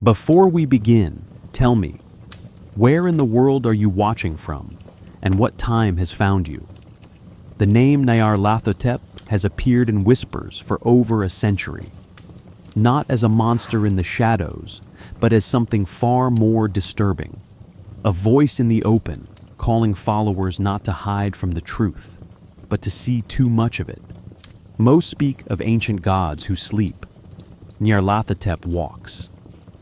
Before we begin, tell me, where in the world are you watching from, and what time has found you? The name Nyarlathotep has appeared in whispers for over a century, not as a monster in the shadows, but as something far more disturbing. A voice in the open, calling followers not to hide from the truth, but to see too much of it. Most speak of ancient gods who sleep. Nyarlathotep walks,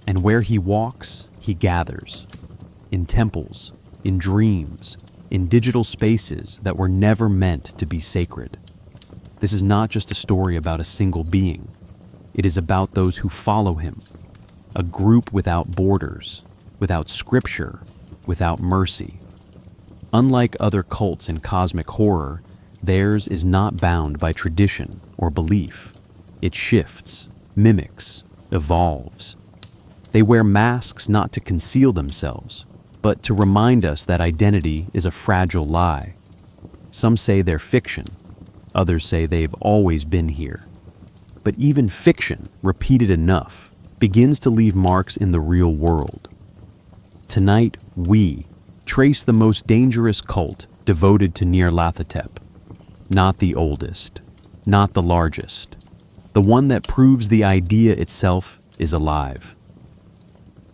and where he walks, he gathers. In temples, in dreams, in digital spaces that were never meant to be sacred. This is not just a story about a single being. It is about those who follow him, a group without borders, without scripture, without mercy. Unlike other cults in cosmic horror, theirs is not bound by tradition or belief. It shifts, mimics, evolves. They wear masks not to conceal themselves, but to remind us that identity is a fragile lie. Some say they're fiction, others say they've always been here. But even fiction, repeated enough, begins to leave marks in the real world. Tonight, we trace the most dangerous cult devoted to Nyarlathotep. Not the oldest, not the largest, the one that proves the idea itself is alive.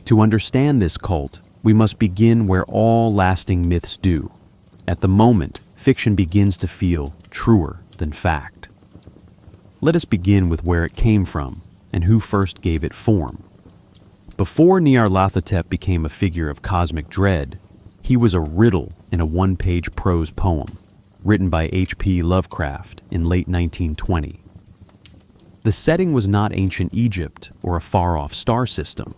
To understand this cult, we must begin where all lasting myths do. At the moment, fiction begins to feel truer than fact. Let us begin with where it came from and who first gave it form. Before Nyarlathotep became a figure of cosmic dread, he was a riddle in a one-page prose poem written by H.P. Lovecraft in late 1920. The setting was not ancient Egypt or a far-off star system.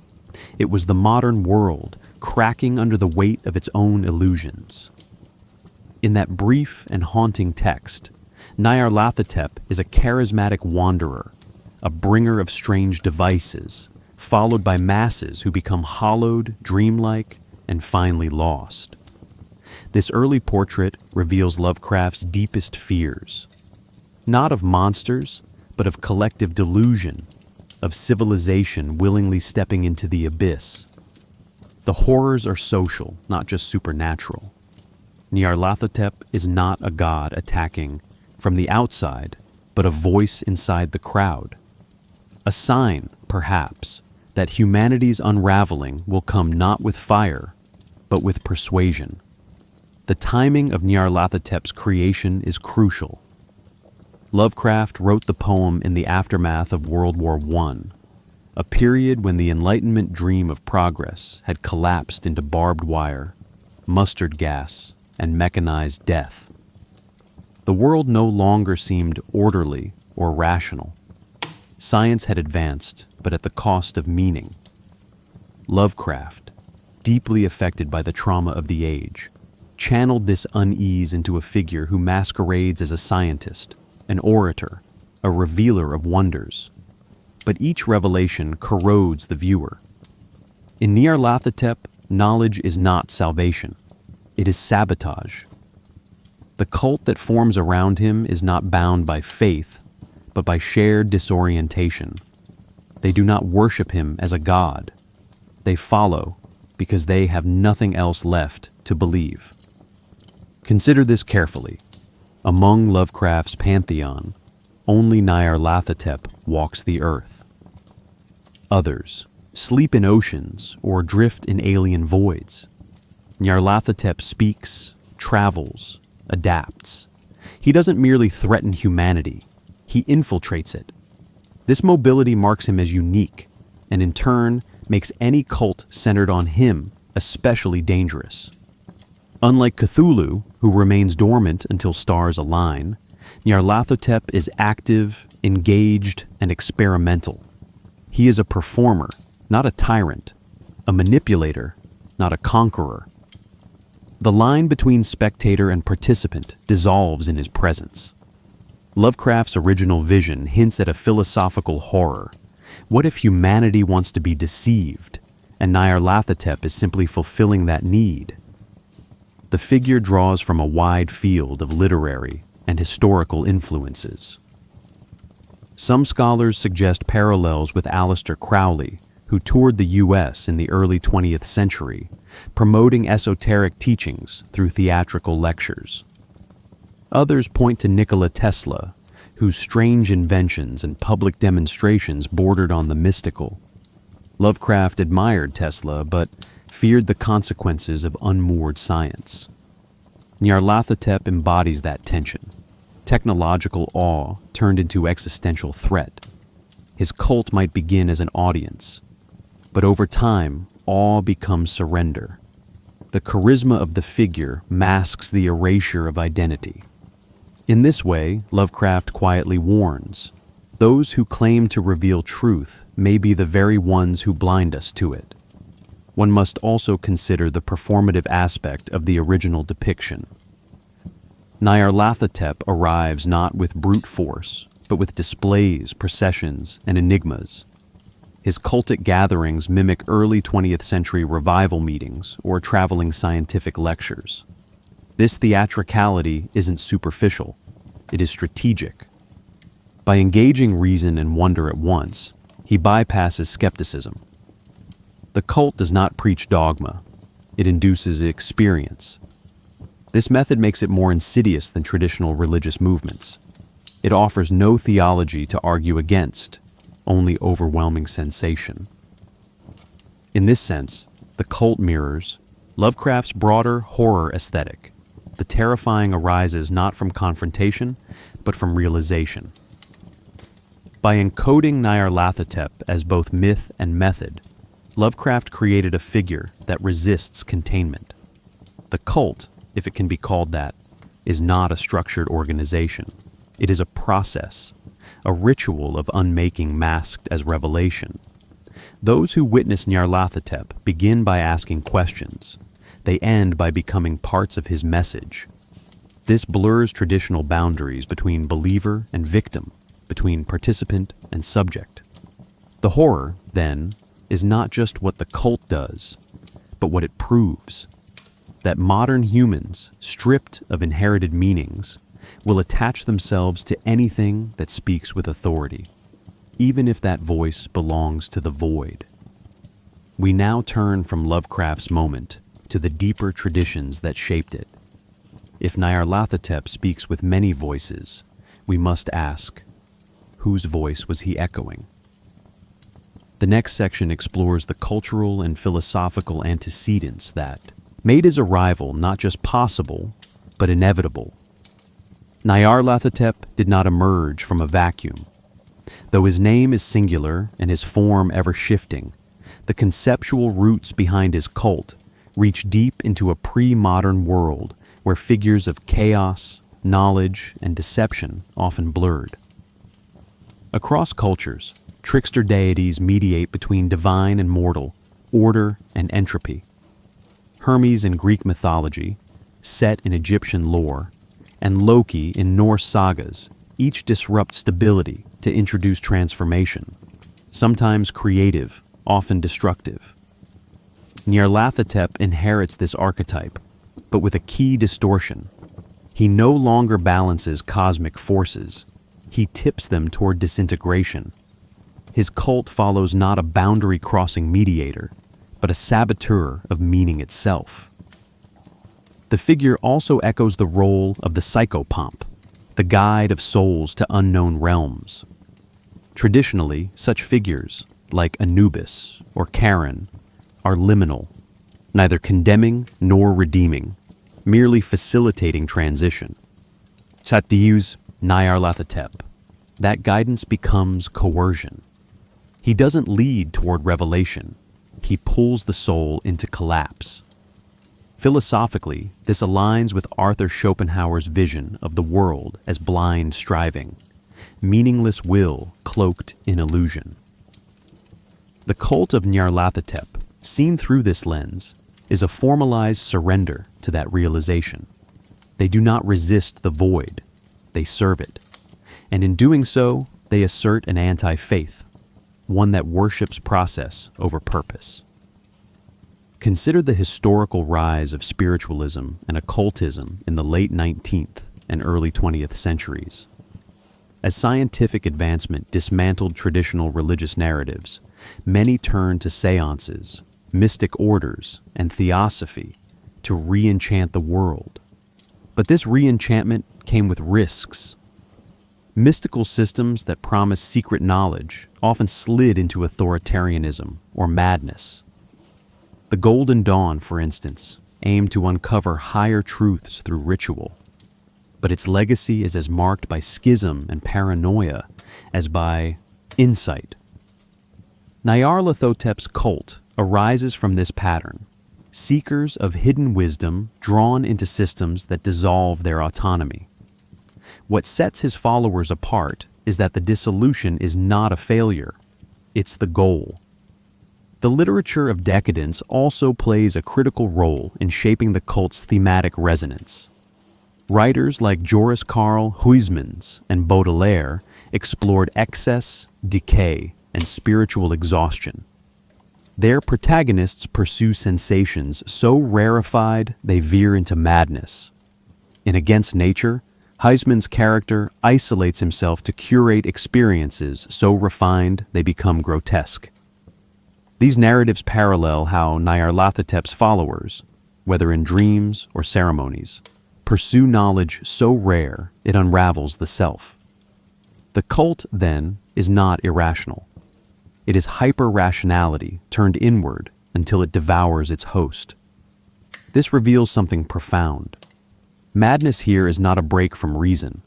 It was the modern world, cracking under the weight of its own illusions. In that brief and haunting text, Nyarlathotep is a charismatic wanderer, a bringer of strange devices, followed by masses who become hollowed, dreamlike, and finally lost. This early portrait reveals Lovecraft's deepest fears, not of monsters, but of collective delusion, of civilization willingly stepping into the abyss. The horrors are social, not just supernatural. Nyarlathotep is not a god attacking from the outside, but a voice inside the crowd. A sign, perhaps, that humanity's unraveling will come not with fire, but with persuasion. The timing of Nyarlathotep's creation is crucial. Lovecraft wrote the poem in the aftermath of World War I, a period when the Enlightenment dream of progress had collapsed into barbed wire, mustard gas, and mechanized death. The world no longer seemed orderly or rational. Science had advanced, but at the cost of meaning. Lovecraft, deeply affected by the trauma of the age, channeled this unease into a figure who masquerades as a scientist, an orator, a revealer of wonders. But each revelation corrodes the viewer. In Nyarlathotep, knowledge is not salvation. It is sabotage. The cult that forms around him is not bound by faith, but by shared disorientation. They do not worship him as a god. They follow because they have nothing else left to believe. Consider this carefully. Among Lovecraft's pantheon, only Nyarlathotep walks the earth. Others sleep in oceans or drift in alien voids. Nyarlathotep speaks, travels, adapts. He doesn't merely threaten humanity, he infiltrates it. This mobility marks him as unique, and in turn makes any cult centered on him especially dangerous. Unlike Cthulhu, who remains dormant until stars align, Nyarlathotep is active, engaged, and experimental. He is a performer, not a tyrant, a manipulator, not a conqueror. The line between spectator and participant dissolves in his presence. Lovecraft's original vision hints at a philosophical horror. What if humanity wants to be deceived, and Nyarlathotep is simply fulfilling that need? The figure draws from a wide field of literary and historical influences. Some scholars suggest parallels with Aleister Crowley, who toured the US in the early 20th century, promoting esoteric teachings through theatrical lectures. Others point to Nikola Tesla, whose strange inventions and public demonstrations bordered on the mystical. Lovecraft admired Tesla, but feared the consequences of unmoored science. Nyarlathotep embodies that tension. Technological awe turned into existential threat. His cult might begin as an audience, but over time, awe becomes surrender. The charisma of the figure masks the erasure of identity. In this way, Lovecraft quietly warns, those who claim to reveal truth may be the very ones who blind us to it. One must also consider the performative aspect of the original depiction. Nyarlathotep arrives not with brute force, but with displays, processions, and enigmas. His cultic gatherings mimic early 20th century revival meetings or traveling scientific lectures. This theatricality isn't superficial, it is strategic. By engaging reason and wonder at once, he bypasses skepticism. The cult does not preach dogma, it induces experience. This method makes it more insidious than traditional religious movements. It offers no theology to argue against, only overwhelming sensation. In this sense, the cult mirrors Lovecraft's broader horror aesthetic. The terrifying arises not from confrontation, but from realization. By encoding Nyarlathotep as both myth and method, Lovecraft created a figure that resists containment. The cult, if it can be called that, is not a structured organization. It is a process, a ritual of unmaking masked as revelation. Those who witness Nyarlathotep begin by asking questions. They end by becoming parts of his message. This blurs traditional boundaries between believer and victim, between participant and subject. The horror, then, is not just what the cult does, but what it proves. That modern humans, stripped of inherited meanings, will attach themselves to anything that speaks with authority, even if that voice belongs to the void. We now turn from Lovecraft's moment to the deeper traditions that shaped it. If Nyarlathotep speaks with many voices, we must ask, whose voice was he echoing? The next section explores the cultural and philosophical antecedents that made his arrival not just possible, but inevitable. Nyarlathotep did not emerge from a vacuum. Though his name is singular and his form ever-shifting, the conceptual roots behind his cult reach deep into a pre-modern world where figures of chaos, knowledge, and deception often blurred. Across cultures, trickster deities mediate between divine and mortal, order and entropy. Hermes in Greek mythology, Set in Egyptian lore, and Loki in Norse sagas each disrupt stability to introduce transformation, sometimes creative, often destructive. Nyarlathotep inherits this archetype, but with a key distortion. He no longer balances cosmic forces. He tips them toward disintegration. His cult follows not a boundary-crossing mediator, but a saboteur of meaning itself. The figure also echoes the role of the psychopomp, the guide of souls to unknown realms. Traditionally, such figures, like Anubis or Charon, are liminal, neither condemning nor redeeming, merely facilitating transition. Tzatdiu's Nyarlathotep. That guidance becomes coercion. He doesn't lead toward revelation. He pulls the soul into collapse. Philosophically, this aligns with Arthur Schopenhauer's vision of the world as blind striving, meaningless will cloaked in illusion. The cult of Nyarlathotep, seen through this lens, is a formalized surrender to that realization. They do not resist the void, they serve it. And in doing so, they assert an anti-faith, one that worships process over purpose. Consider the historical rise of spiritualism and occultism in the late 19th and early 20th centuries. As scientific advancement dismantled traditional religious narratives, many turned to seances, mystic orders, and theosophy to re-enchant the world. But this re-enchantment came with risks. Mystical systems that promised secret knowledge often slid into authoritarianism or madness. The Golden Dawn, for instance, aimed to uncover higher truths through ritual, but its legacy is as marked by schism and paranoia as by insight. Nyarlathotep's cult arises from this pattern, seekers of hidden wisdom drawn into systems that dissolve their autonomy. What sets his followers apart is that the dissolution is not a failure, it's the goal. The literature of decadence also plays a critical role in shaping the cult's thematic resonance. Writers like Joris Karl Huysmans and Baudelaire explored excess, decay, and spiritual exhaustion. Their protagonists pursue sensations so rarefied they veer into madness. In Against Nature, Huysmans' character isolates himself to curate experiences so refined they become grotesque. These narratives parallel how Nyarlathotep's followers, whether in dreams or ceremonies, pursue knowledge so rare it unravels the self. The cult, then, is not irrational. It is hyper-rationality turned inward until it devours its host. This reveals something profound. Madness here is not a break from reason,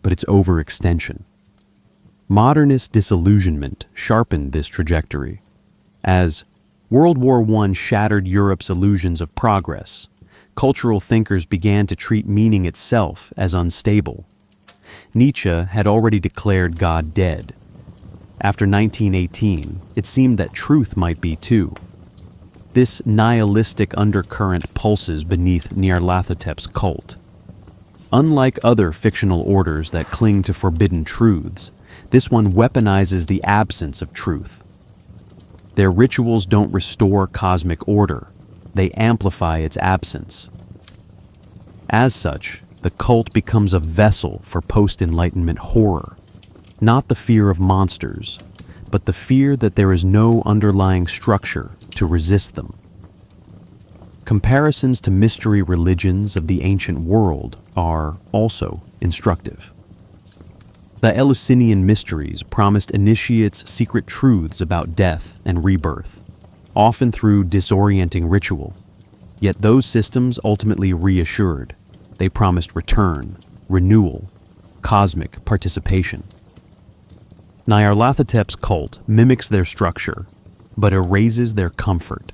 but its overextension. Modernist disillusionment sharpened this trajectory. As World War I shattered Europe's illusions of progress, cultural thinkers began to treat meaning itself as unstable. Nietzsche had already declared God dead. After 1918, it seemed that truth might be too. This nihilistic undercurrent pulses beneath Nyarlathotep's cult. Unlike other fictional orders that cling to forbidden truths, this one weaponizes the absence of truth. Their rituals don't restore cosmic order, they amplify its absence. As such, the cult becomes a vessel for post-Enlightenment horror, not the fear of monsters, but the fear that there is no underlying structure to resist them. Comparisons to mystery religions of the ancient world are also instructive. The Eleusinian mysteries promised initiates secret truths about death and rebirth, often through disorienting ritual. Yet those systems ultimately reassured. They promised return, renewal, cosmic participation. Nyarlathotep's cult mimics their structure, but erases their comfort.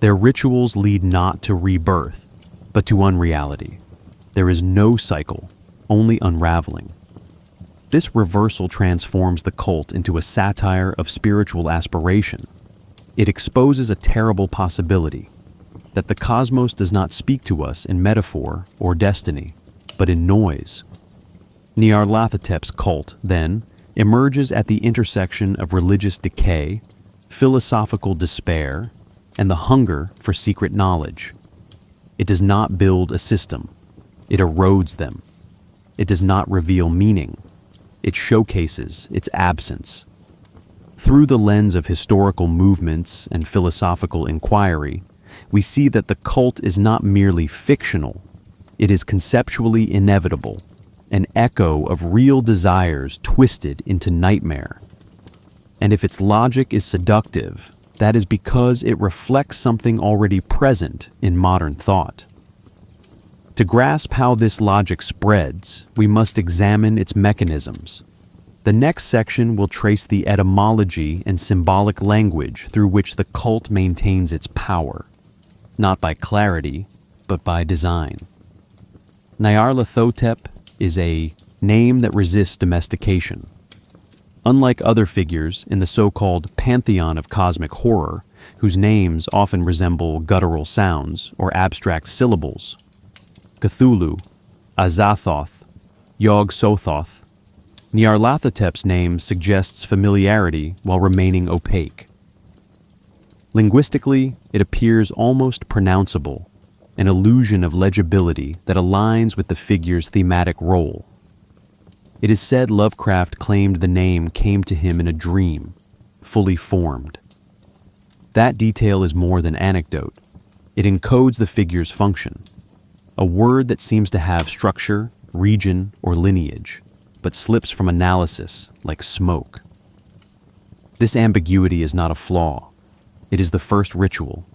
Their rituals lead not to rebirth, but to unreality. There is no cycle, only unraveling. This reversal transforms the cult into a satire of spiritual aspiration. It exposes a terrible possibility, that the cosmos does not speak to us in metaphor or destiny, but in noise. Nyarlathotep's cult, then, emerges at the intersection of religious decay, philosophical despair, and the hunger for secret knowledge. It does not build a system. It erodes them. It does not reveal meaning. It showcases its absence. Through the lens of historical movements and philosophical inquiry, we see that the cult is not merely fictional. It is conceptually inevitable, an echo of real desires twisted into nightmare. And if its logic is seductive, that is because it reflects something already present in modern thought. To grasp how this logic spreads, we must examine its mechanisms. The next section will trace the etymology and symbolic language through which the cult maintains its power, not by clarity, but by design. Nyarlathotep is a name that resists domestication. Unlike other figures in the so-called pantheon of cosmic horror, whose names often resemble guttural sounds or abstract syllables, Cthulhu, Azathoth, Yog-Sothoth, Nyarlathotep's name suggests familiarity while remaining opaque. Linguistically, it appears almost pronounceable, an illusion of legibility that aligns with the figure's thematic role. It is said Lovecraft claimed the name came to him in a dream, fully formed. That detail is more than anecdote. It encodes the figure's function, a word that seems to have structure, region, or lineage, but slips from analysis like smoke. This ambiguity is not a flaw. It is the first ritual.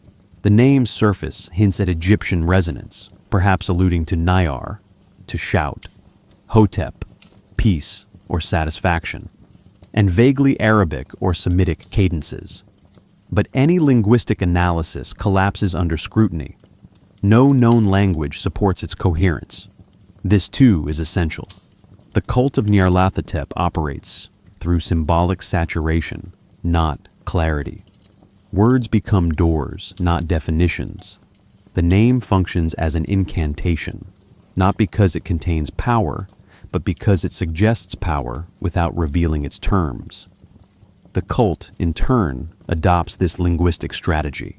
The name's surface hints at Egyptian resonance, perhaps alluding to Nyar, to shout, Hotep, peace or satisfaction, and vaguely Arabic or Semitic cadences. But any linguistic analysis collapses under scrutiny. No known language supports its coherence. This too is essential. The cult of Nyarlathotep operates through symbolic saturation, not clarity. Words become doors, not definitions. The name functions as an incantation, not because it contains power, but because it suggests power without revealing its terms. The cult, in turn, adopts this linguistic strategy.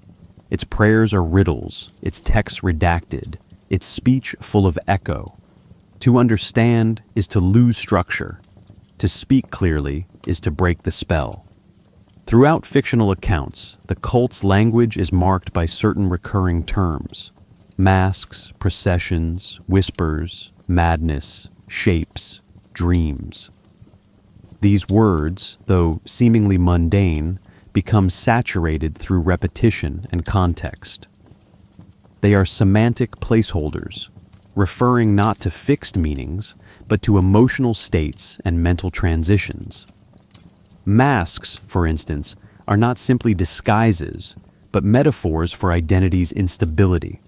Its prayers are riddles, its texts redacted, its speech full of echo. To understand is to lose structure. To speak clearly is to break the spell. Throughout fictional accounts, the cult's language is marked by certain recurring terms: masks, processions, whispers, madness, shapes, dreams. These words, though seemingly mundane, become saturated through repetition and context. They are semantic placeholders, referring not to fixed meanings, but to emotional states and mental transitions. Masks, for instance, are not simply disguises, but metaphors for identity's instability.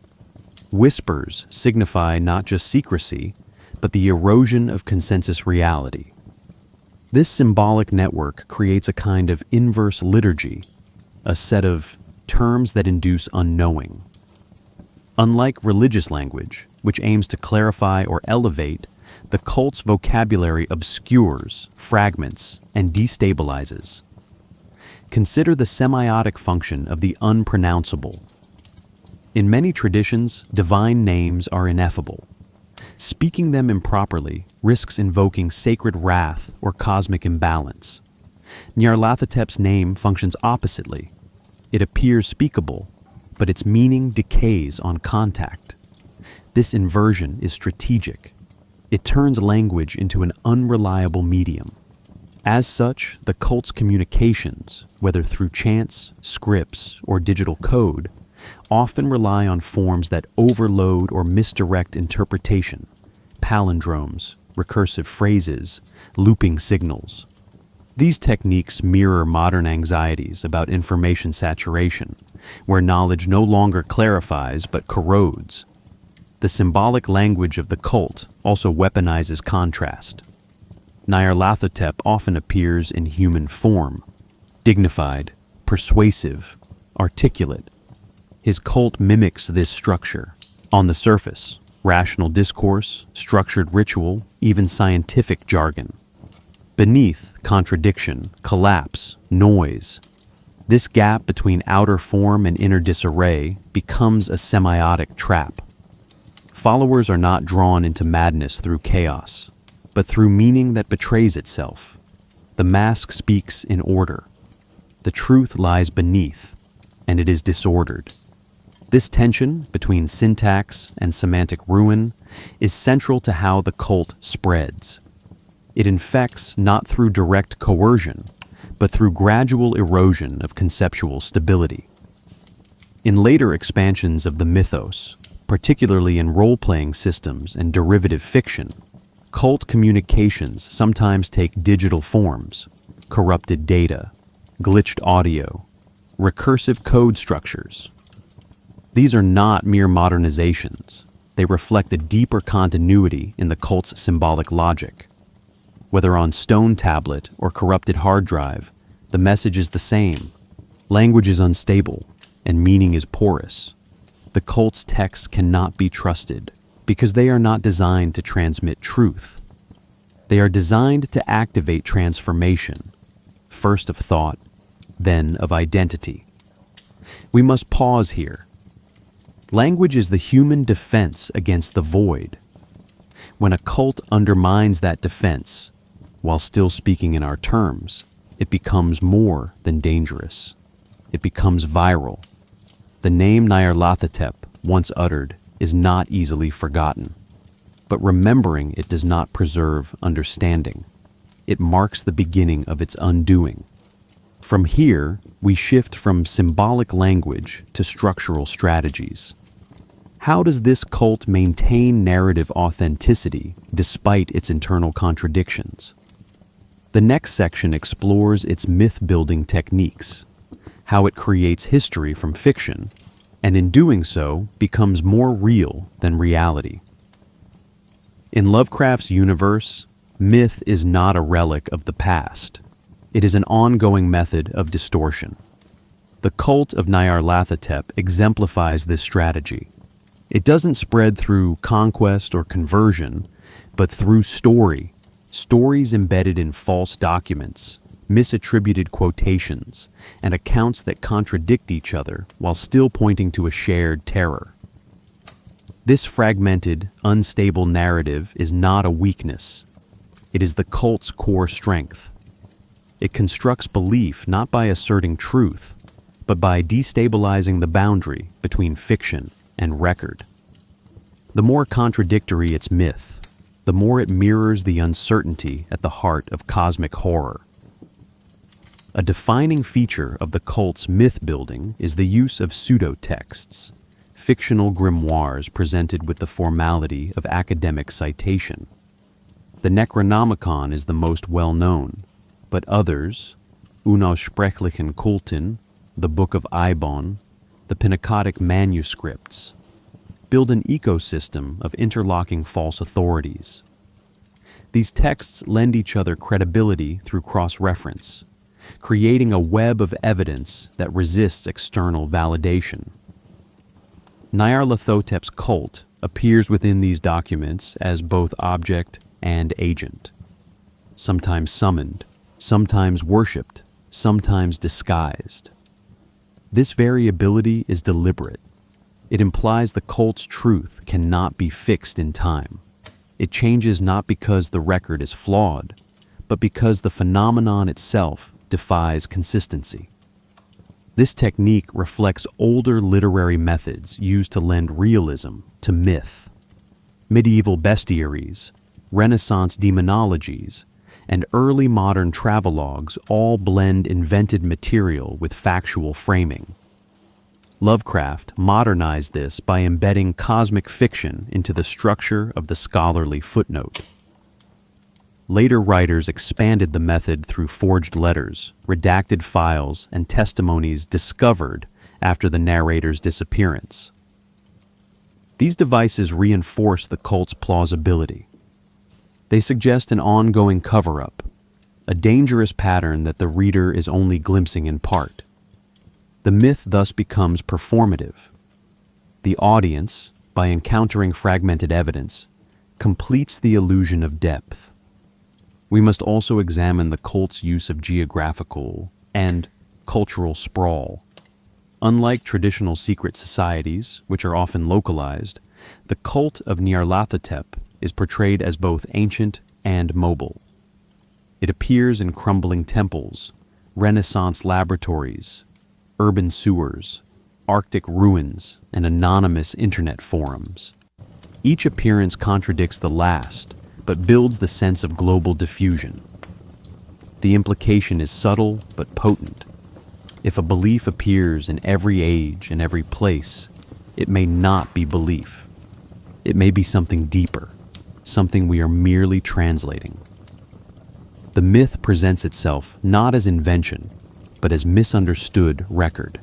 Whispers signify not just secrecy, but the erosion of consensus reality. This symbolic network creates a kind of inverse liturgy, a set of terms that induce unknowing. Unlike religious language, which aims to clarify or elevate, the cult's vocabulary obscures, fragments, and destabilizes. Consider the semiotic function of the unpronounceable. In many traditions, divine names are ineffable. Speaking them improperly risks invoking sacred wrath or cosmic imbalance. Nyarlathotep's name functions oppositely. It appears speakable, but its meaning decays on contact. This inversion is strategic. It turns language into an unreliable medium. As such, the cult's communications, whether through chants, scripts, or digital code, often rely on forms that overload or misdirect interpretation: palindromes, recursive phrases, looping signals. These techniques mirror modern anxieties about information saturation, where knowledge no longer clarifies but corrodes. The symbolic language of the cult also weaponizes contrast. Nyarlathotep often appears in human form, dignified, persuasive, articulate. His cult mimics this structure. On the surface, rational discourse, structured ritual, even scientific jargon. Beneath, contradiction, collapse, noise. This gap between outer form and inner disarray becomes a semiotic trap. Followers are not drawn into madness through chaos, but through meaning that betrays itself. The mask speaks in order. The truth lies beneath, and it is disordered. This tension between syntax and semantic ruin is central to how the cult spreads. It infects not through direct coercion, but through gradual erosion of conceptual stability. In later expansions of the mythos, particularly in role-playing systems and derivative fiction, cult communications sometimes take digital forms: corrupted data, glitched audio, recursive code structures. These are not mere modernizations. They reflect a deeper continuity in the cult's symbolic logic. Whether on stone tablet or corrupted hard drive, the message is the same. Language is unstable, and meaning is porous. The cult's texts cannot be trusted because they are not designed to transmit truth. They are designed to activate transformation, first of thought, then of identity. We must pause here. Language is the human defense against the void. When a cult undermines that defense, while still speaking in our terms, it becomes more than dangerous. It becomes viral. The name Nyarlathotep, once uttered, is not easily forgotten. But remembering it does not preserve understanding. It marks the beginning of its undoing. From here, we shift from symbolic language to structural strategies. How does this cult maintain narrative authenticity despite its internal contradictions? The next section explores its myth-building techniques, how it creates history from fiction, and in doing so becomes more real than reality. In Lovecraft's universe, myth is not a relic of the past. It is an ongoing method of distortion. The cult of Nyarlathotep exemplifies this strategy. It doesn't spread through conquest or conversion, but through story. Stories embedded in false documents, misattributed quotations, and accounts that contradict each other while still pointing to a shared terror. This fragmented, unstable narrative is not a weakness. It is the cult's core strength. It constructs belief not by asserting truth, but by destabilizing the boundary between fiction and record. The more contradictory its myth, the more it mirrors the uncertainty at the heart of cosmic horror. A defining feature of the cult's myth-building is the use of pseudotexts, fictional grimoires presented with the formality of academic citation. The Necronomicon is the most well-known, but others, Unaussprechlichen Kulten, the Book of Eibon, the Pnakotic manuscripts, build an ecosystem of interlocking false authorities. These texts lend each other credibility through cross-reference, creating a web of evidence that resists external validation. Nyarlathotep's cult appears within these documents as both object and agent, sometimes summoned, sometimes worshipped, sometimes disguised. This variability is deliberate. It implies the cult's truth cannot be fixed in time. It changes not because the record is flawed, but because the phenomenon itself defies consistency. This technique reflects older literary methods used to lend realism to myth. Medieval bestiaries, Renaissance demonologies, and early modern travelogues all blend invented material with factual framing. Lovecraft modernized this by embedding cosmic fiction into the structure of the scholarly footnote. Later writers expanded the method through forged letters, redacted files, and testimonies discovered after the narrator's disappearance. These devices reinforce the cult's plausibility. They suggest an ongoing cover-up, a dangerous pattern that the reader is only glimpsing in part. The myth thus becomes performative. The audience, by encountering fragmented evidence, completes the illusion of depth. We must also examine the cult's use of geographical and cultural sprawl. Unlike traditional secret societies, which are often localized, the cult of Nyarlathotep is portrayed as both ancient and mobile. It appears in crumbling temples, Renaissance laboratories, urban sewers, Arctic ruins, and anonymous internet forums. Each appearance contradicts the last, but builds the sense of global diffusion. The implication is subtle but potent. If a belief appears in every age and every place, it may not be belief. It may be something deeper, something we are merely translating. The myth presents itself not as invention, but as misunderstood record.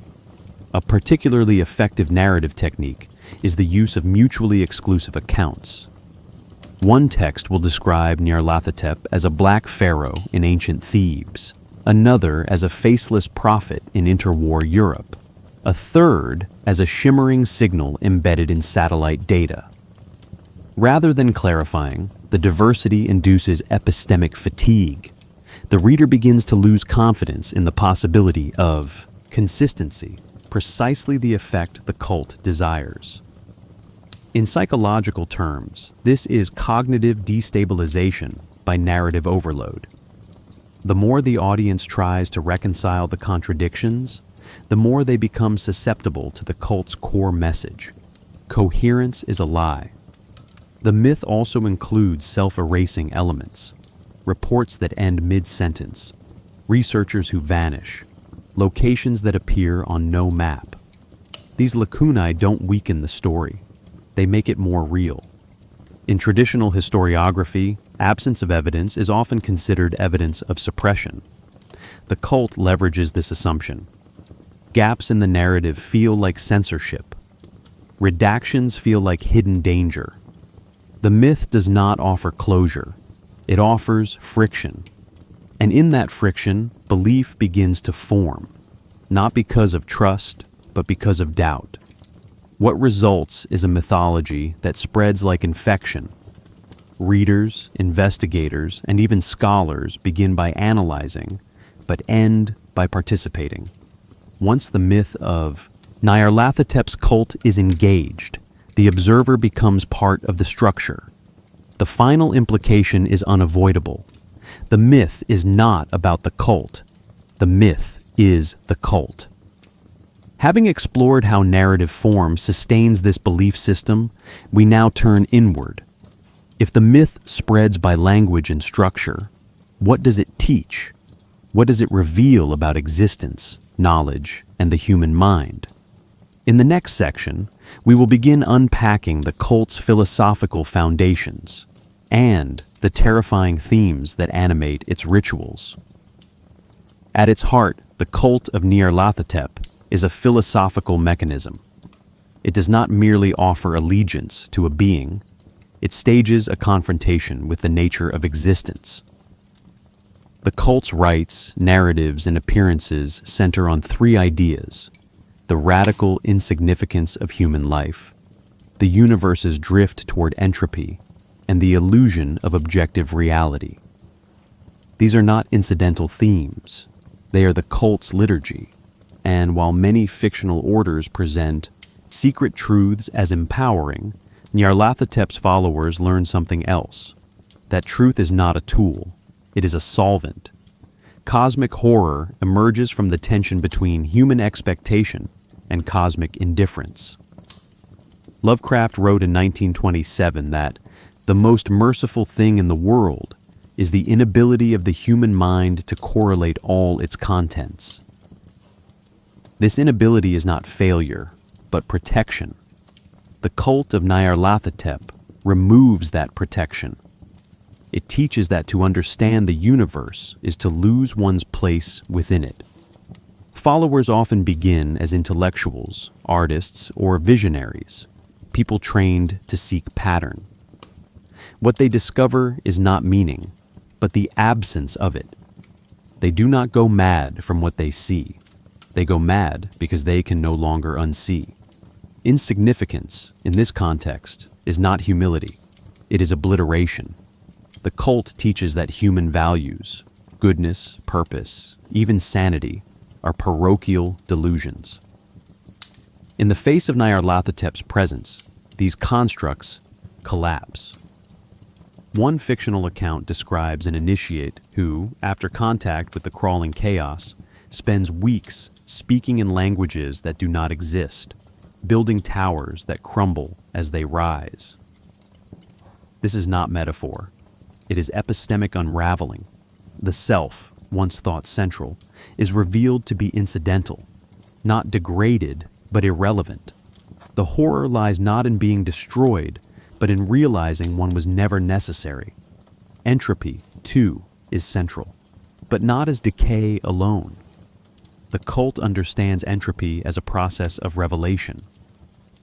A particularly effective narrative technique is the use of mutually exclusive accounts. One text will describe Nyarlathotep as a black pharaoh in ancient Thebes, another as a faceless prophet in interwar Europe, a third as a shimmering signal embedded in satellite data. Rather than clarifying, the diversity induces epistemic fatigue. The reader begins to lose confidence in the possibility of consistency, precisely the effect the cult desires. In psychological terms, this is cognitive destabilization, by narrative overload. The more the audience tries to reconcile the contradictions, the more they become susceptible to the cult's core message. Coherence is a lie. The myth also includes self-erasing elements, reports that end mid-sentence, researchers who vanish, locations that appear on no map. These lacunae don't weaken the story, they make it more real. In traditional historiography, absence of evidence is often considered evidence of suppression. The cult leverages this assumption. Gaps in the narrative feel like censorship. Redactions feel like hidden danger. The myth does not offer closure. It offers friction. And in that friction, belief begins to form, not because of trust, but because of doubt. What results is a mythology that spreads like infection. Readers, investigators, and even scholars begin by analyzing, but end by participating. Once the myth of Nyarlathotep's cult is engaged, the observer becomes part of the structure. The final implication is unavoidable. The myth is not about the cult. The myth is the cult. Having explored how narrative form sustains this belief system, we now turn inward. If the myth spreads by language and structure, what does it teach? What does it reveal about existence, knowledge, and the human mind? In the next section, we will begin unpacking the cult's philosophical foundations and the terrifying themes that animate its rituals. At its heart, the cult of Nyarlathotep is a philosophical mechanism. It does not merely offer allegiance to a being, it stages a confrontation with the nature of existence. The cult's rites, narratives, and appearances center on three ideas: the radical insignificance of human life, the universe's drift toward entropy, and the illusion of objective reality. These are not incidental themes. They are the cult's liturgy. And while many fictional orders present secret truths as empowering, Nyarlathotep's followers learn something else. That truth is not a tool, it is a solvent. Cosmic horror emerges from the tension between human expectation and cosmic indifference. Lovecraft wrote in 1927 that the most merciful thing in the world is the inability of the human mind to correlate all its contents. This inability is not failure, but protection. The cult of Nyarlathotep removes that protection. It teaches that to understand the universe is to lose one's place within it. Followers often begin as intellectuals, artists, or visionaries, people trained to seek pattern. What they discover is not meaning, but the absence of it. They do not go mad from what they see. They go mad because they can no longer unsee. Insignificance, in this context, is not humility. It is obliteration. The cult teaches that human values, goodness, purpose, even sanity, are parochial delusions. In the face of Nyarlathotep's presence, these constructs collapse. One fictional account describes an initiate who, after contact with the crawling chaos, spends weeks speaking in languages that do not exist, building towers that crumble as they rise. This is not metaphor. It is epistemic unraveling. The self, once thought central, is revealed to be incidental, not degraded, but irrelevant. The horror lies not in being destroyed, but in realizing one was never necessary. Entropy, too, is central, but not as decay alone. The cult understands entropy as a process of revelation.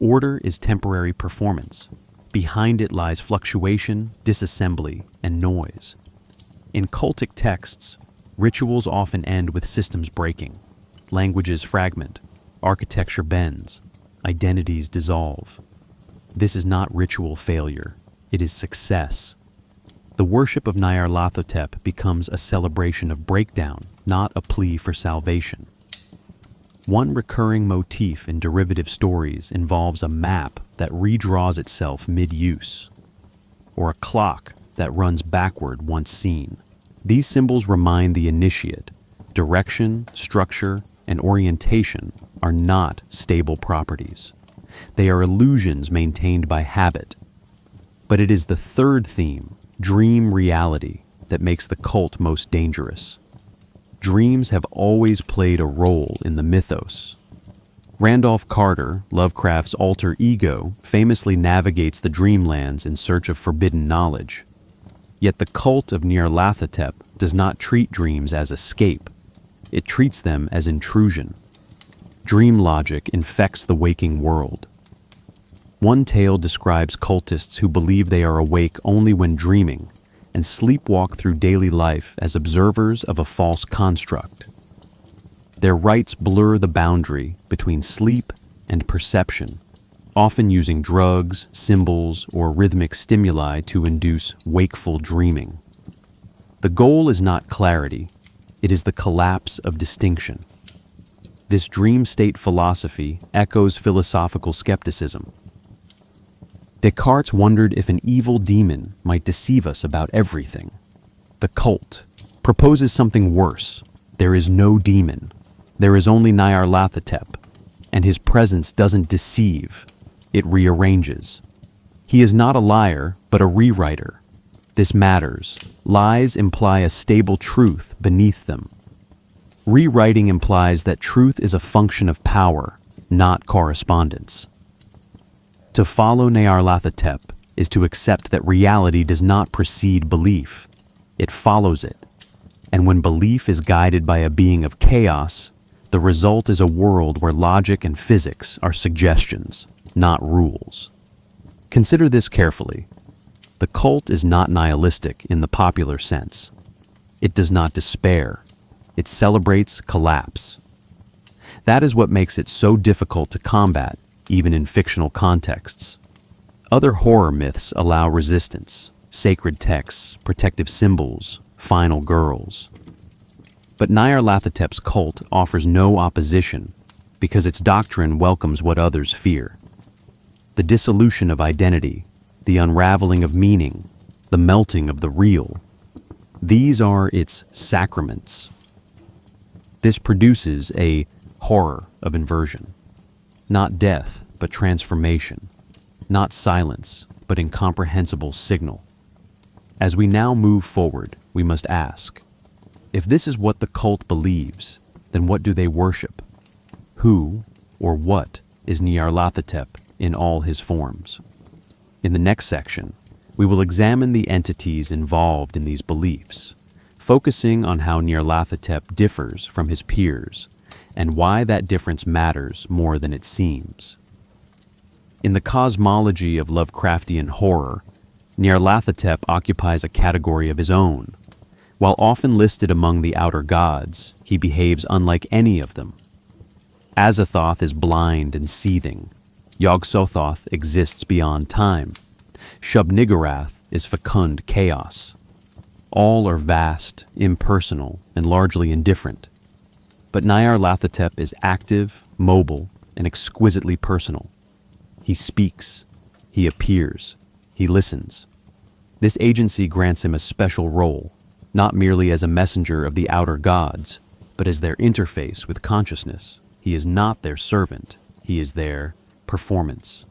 Order is temporary performance. Behind it lies fluctuation, disassembly, and noise. In cultic texts, rituals often end with systems breaking. Languages fragment, architecture bends, identities dissolve. This is not ritual failure, it is success. The worship of Nyarlathotep becomes a celebration of breakdown, not a plea for salvation. One recurring motif in derivative stories involves a map that redraws itself mid-use, or a clock that runs backward once seen. These symbols remind the initiate direction, structure, and orientation are not stable properties. They are illusions maintained by habit. But it is the third theme, dream reality, that makes the cult most dangerous. Dreams have always played a role in the mythos. Randolph Carter, Lovecraft's alter ego, famously navigates the dreamlands in search of forbidden knowledge. Yet the cult of Nyarlathotep does not treat dreams as escape. It treats them as intrusion. Dream logic infects the waking world. One tale describes cultists who believe they are awake only when dreaming and sleepwalk through daily life as observers of a false construct. Their rites blur the boundary between sleep and perception, often using drugs, symbols, or rhythmic stimuli to induce wakeful dreaming. The goal is not clarity, it is the collapse of distinction. This dream state philosophy echoes philosophical skepticism. Descartes wondered if an evil demon might deceive us about everything. The cult proposes something worse. There is no demon. There is only Nyarlathotep, and his presence doesn't deceive, it rearranges. He is not a liar, but a rewriter. This matters. Lies imply a stable truth beneath them. Rewriting implies that truth is a function of power, not correspondence. To follow Nyarlathotep is to accept that reality does not precede belief. It follows it. And when belief is guided by a being of chaos, the result is a world where logic and physics are suggestions, not rules. Consider this carefully. The cult is not nihilistic in the popular sense. It does not despair. It celebrates collapse. That is what makes it so difficult to combat, even in fictional contexts. Other horror myths allow resistance, sacred texts, protective symbols, final girls. But Nyarlathotep's cult offers no opposition because its doctrine welcomes what others fear. The dissolution of identity, the unraveling of meaning, the melting of the real. These are its sacraments. This produces a horror of inversion. Not death, but transformation. Not silence, but incomprehensible signal. As we now move forward, we must ask, if this is what the cult believes, then what do they worship? Who or what is Nyarlathotep in all his forms? In the next section, we will examine the entities involved in these beliefs, focusing on how Nyarlathotep differs from his peers and why that difference matters more than it seems. In the cosmology of Lovecraftian horror, Nyarlathotep occupies a category of his own. While often listed among the outer gods, he behaves unlike any of them. Azathoth is blind and seething. Yog-Sothoth exists beyond time. Shub-Niggurath is fecund chaos. All are vast, impersonal, and largely indifferent. But Nyarlathotep is active, mobile, and exquisitely personal. He speaks, he appears, he listens. This agency grants him a special role, not merely as a messenger of the outer gods, but as their interface with consciousness. He is not their servant, he is their performance.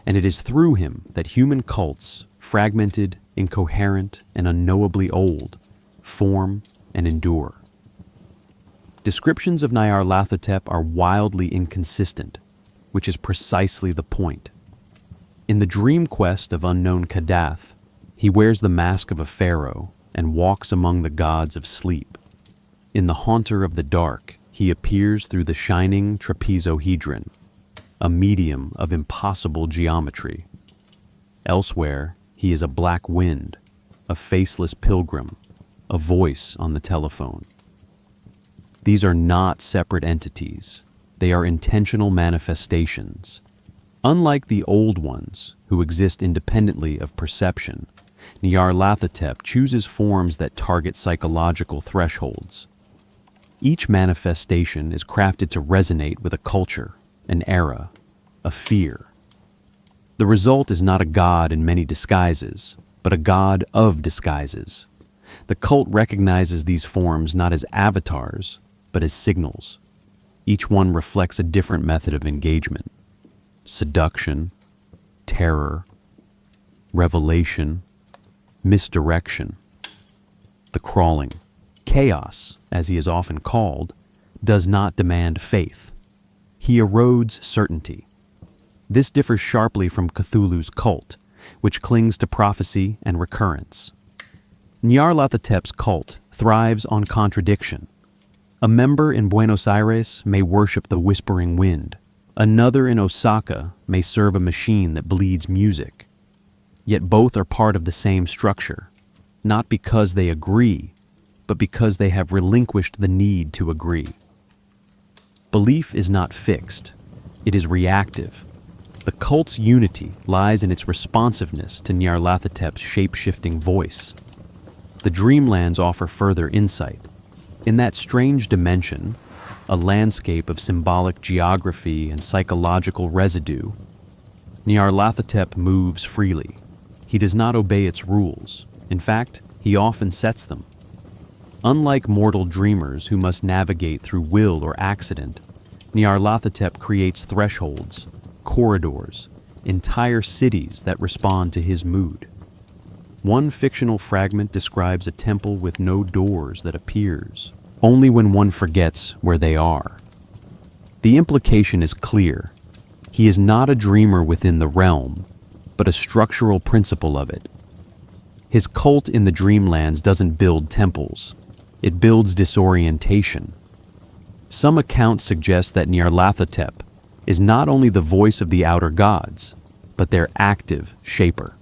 And it is through him that human cults, fragmented, incoherent, and unknowably old, form and endure. Descriptions of Nyarlathotep are wildly inconsistent, which is precisely the point. In the dream quest of unknown Kadath, he wears the mask of a pharaoh and walks among the gods of sleep. In the Haunter of the Dark, he appears through the shining trapezohedron, a medium of impossible geometry. Elsewhere, he is a black wind, a faceless pilgrim, a voice on the telephone. These are not separate entities. They are intentional manifestations. Unlike the old ones, who exist independently of perception, Nyarlathotep chooses forms that target psychological thresholds. Each manifestation is crafted to resonate with a culture, an era, a fear. The result is not a god in many disguises, but a god of disguises. The cult recognizes these forms not as avatars, but as signals. Each one reflects a different method of engagement: seduction, terror, revelation, misdirection. The crawling, chaos, as he is often called, does not demand faith. He erodes certainty. This differs sharply from Cthulhu's cult, which clings to prophecy and recurrence. Nyarlathotep's cult thrives on contradiction. A member in Buenos Aires may worship the whispering wind. Another in Osaka may serve a machine that bleeds music. Yet both are part of the same structure, not because they agree, but because they have relinquished the need to agree. Belief is not fixed, it is reactive. The cult's unity lies in its responsiveness to Nyarlathotep's shape-shifting voice. The Dreamlands offer further insight. In that strange dimension, a landscape of symbolic geography and psychological residue, Nyarlathotep moves freely. He does not obey its rules. In fact, he often sets them. Unlike mortal dreamers who must navigate through will or accident, Nyarlathotep creates thresholds, corridors, entire cities that respond to his mood. One fictional fragment describes a temple with no doors that appears only when one forgets where they are. The implication is clear. He is not a dreamer within the realm, but a structural principle of it. His cult in the Dreamlands doesn't build temples. It builds disorientation. Some accounts suggest that Nyarlathotep is not only the voice of the outer gods, but their active shaper.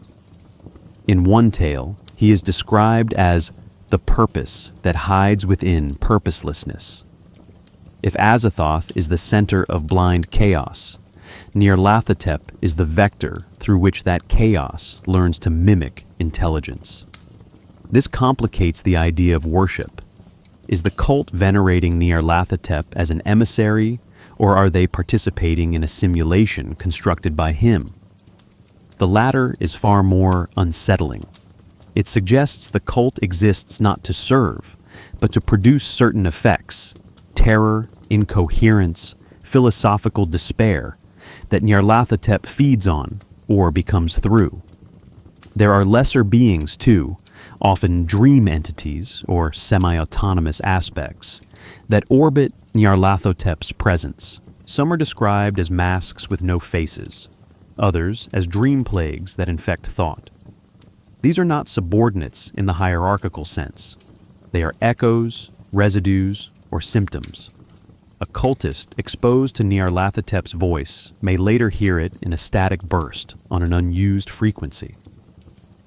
In one tale, he is described as the purpose that hides within purposelessness. If Azathoth is the center of blind chaos, Nyarlathotep is the vector through which that chaos learns to mimic intelligence. This complicates the idea of worship. Is the cult venerating Nyarlathotep as an emissary, or are they participating in a simulation constructed by him? The latter is far more unsettling. It suggests the cult exists not to serve, but to produce certain effects: terror, incoherence, philosophical despair, that Nyarlathotep feeds on or becomes through. There are lesser beings too, often dream entities or semi-autonomous aspects, that orbit Nyarlathotep's presence. Some are described as masks with no faces, others as dream plagues that infect thought. These are not subordinates in the hierarchical sense. They are echoes, residues, or symptoms. A cultist exposed to Nyarlathotep's voice may later hear it in a static burst on an unused frequency.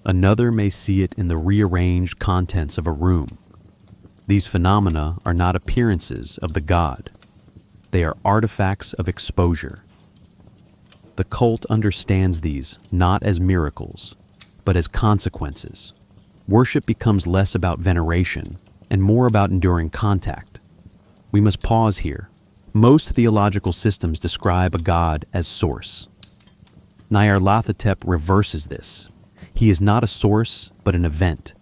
Another may see it in the rearranged contents of a room. These phenomena are not appearances of the god. They are artifacts of exposure. The cult understands these not as miracles, but as consequences. Worship becomes less about veneration and more about enduring contact. We must pause here. Most theological systems describe a god as source. Nyarlathotep reverses this. He is not a source, but an event.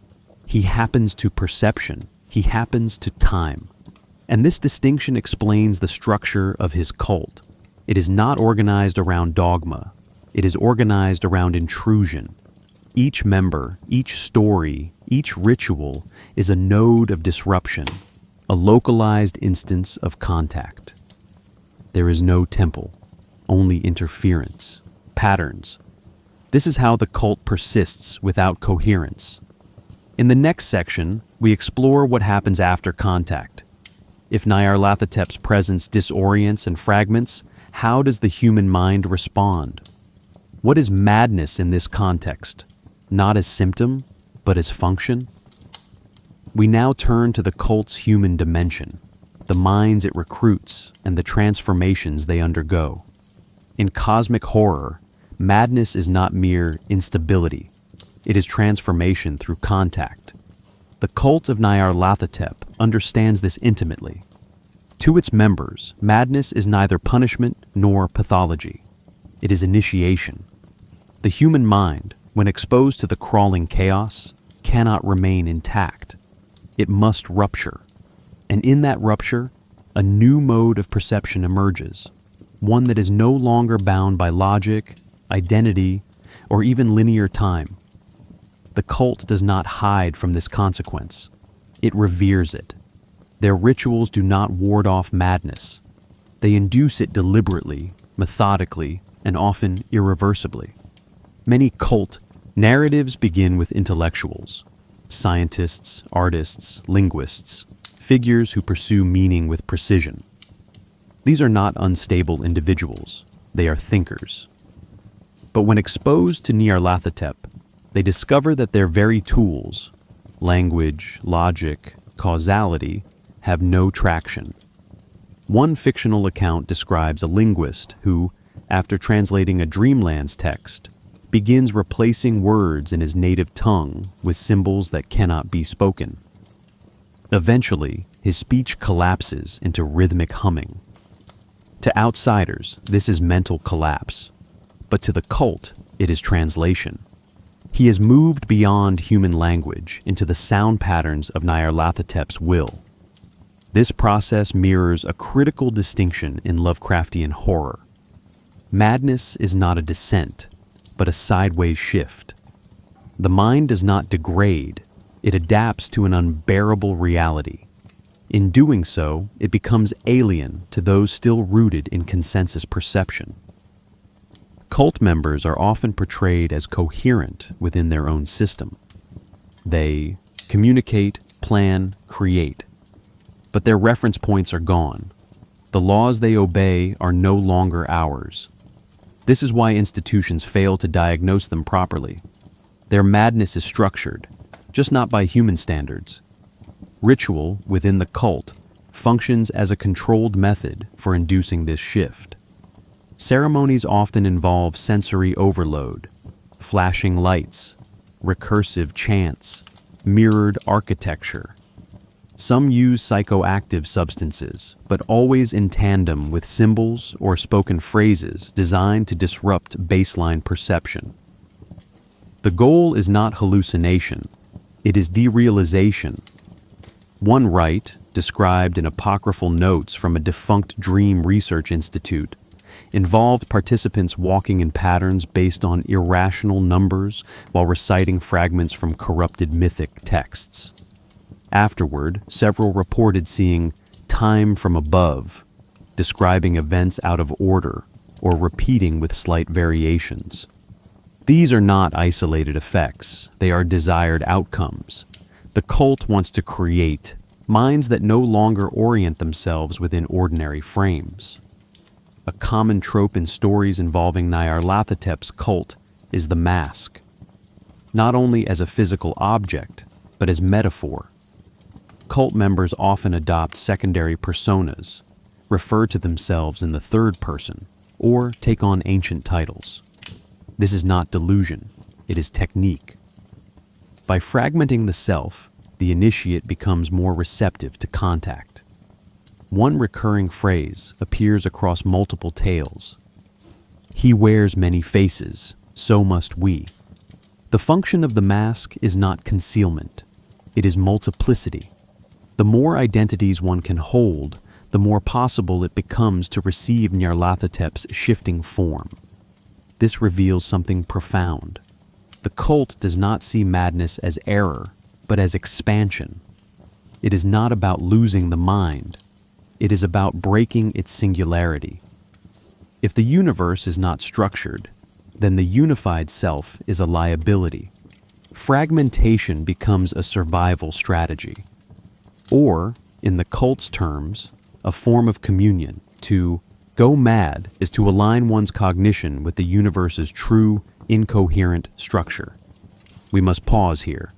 He happens to perception. He happens to time. And this distinction explains the structure of his cult. It is not organized around dogma. It is organized around intrusion. Each member, each story, each ritual is a node of disruption, a localized instance of contact. There is no temple, only interference, patterns. This is how the cult persists without coherence. In the next section, we explore what happens after contact. If Nyarlathotep's presence disorients and fragments, how does the human mind respond? What is madness in this context? Not as symptom, but as function? We now turn to the cult's human dimension, the minds it recruits, and the transformations they undergo. In cosmic horror, madness is not mere instability. It is transformation through contact. The cult of Nyarlathotep understands this intimately. To its members, madness is neither punishment nor pathology. It is initiation. The human mind, when exposed to the crawling chaos, cannot remain intact. It must rupture. And in that rupture, a new mode of perception emerges, one that is no longer bound by logic, identity, or even linear time. The cult does not hide from this consequence. It reveres it. Their rituals do not ward off madness. They induce it deliberately, methodically, and often irreversibly. Many cult narratives begin with intellectuals, scientists, artists, linguists, figures who pursue meaning with precision. These are not unstable individuals. They are thinkers. But when exposed to Nyarlathotep, they discover that their very tools, language, logic, causality, have no traction. One fictional account describes a linguist who, after translating a Dreamlands text, begins replacing words in his native tongue with symbols that cannot be spoken. Eventually, his speech collapses into rhythmic humming. To outsiders, this is mental collapse, but to the cult, it is translation. He has moved beyond human language into the sound patterns of Nyarlathotep's will. This process mirrors a critical distinction in Lovecraftian horror. Madness is not a descent, but a sideways shift. The mind does not degrade, it adapts to an unbearable reality. In doing so, it becomes alien to those still rooted in consensus perception. Cult members are often portrayed as coherent within their own system. They communicate, plan, create, but their reference points are gone. The laws they obey are no longer ours. This is why institutions fail to diagnose them properly. Their madness is structured, just not by human standards. Ritual, within the cult, functions as a controlled method for inducing this shift. Ceremonies often involve sensory overload, flashing lights, recursive chants, mirrored architecture. Some use psychoactive substances, but always in tandem with symbols or spoken phrases designed to disrupt baseline perception. The goal is not hallucination, it is derealization. One rite, described in apocryphal notes from a defunct dream research institute, involved participants walking in patterns based on irrational numbers while reciting fragments from corrupted mythic texts. Afterward, several reported seeing time from above, describing events out of order or repeating with slight variations. These are not isolated effects, they are desired outcomes. The cult wants to create minds that no longer orient themselves within ordinary frames. A common trope in stories involving Nyarlathotep's cult is the mask, not only as a physical object, but as metaphor. Cult members often adopt secondary personas, refer to themselves in the third person, or take on ancient titles. This is not delusion, it is technique. By fragmenting the self, the initiate becomes more receptive to contact. One recurring phrase appears across multiple tales. He wears many faces, so must we. The function of the mask is not concealment, it is multiplicity. The more identities one can hold, the more possible it becomes to receive Nyarlathotep's shifting form. This reveals something profound. The cult does not see madness as error, but as expansion. It is not about losing the mind. It is about breaking its singularity. If the universe is not structured, then the unified self is a liability. Fragmentation becomes a survival strategy. Or, in the cult's terms, a form of communion. To go mad is to align one's cognition with the universe's true, incoherent structure. We must pause here.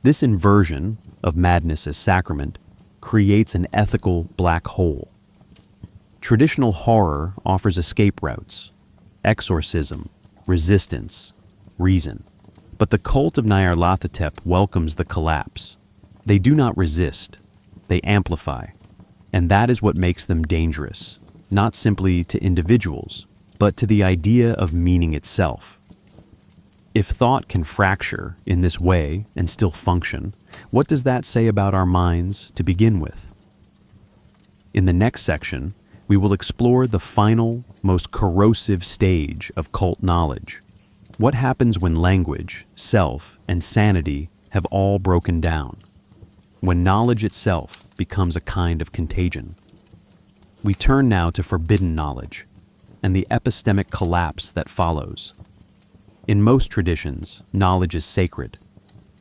This inversion of madness as sacrament creates an ethical black hole. Traditional horror offers escape routes, exorcism, resistance, reason. But the cult of Nyarlathotep welcomes the collapse. They do not resist, they amplify. And that is what makes them dangerous, not simply to individuals, but to the idea of meaning itself. If thought can fracture in this way and still function, what does that say about our minds to begin with? In the next section, we will explore the final, most corrosive stage of cult knowledge. What happens when language, self, and sanity have all broken down? When knowledge itself becomes a kind of contagion? We turn now to forbidden knowledge and the epistemic collapse that follows. In most traditions, knowledge is sacred,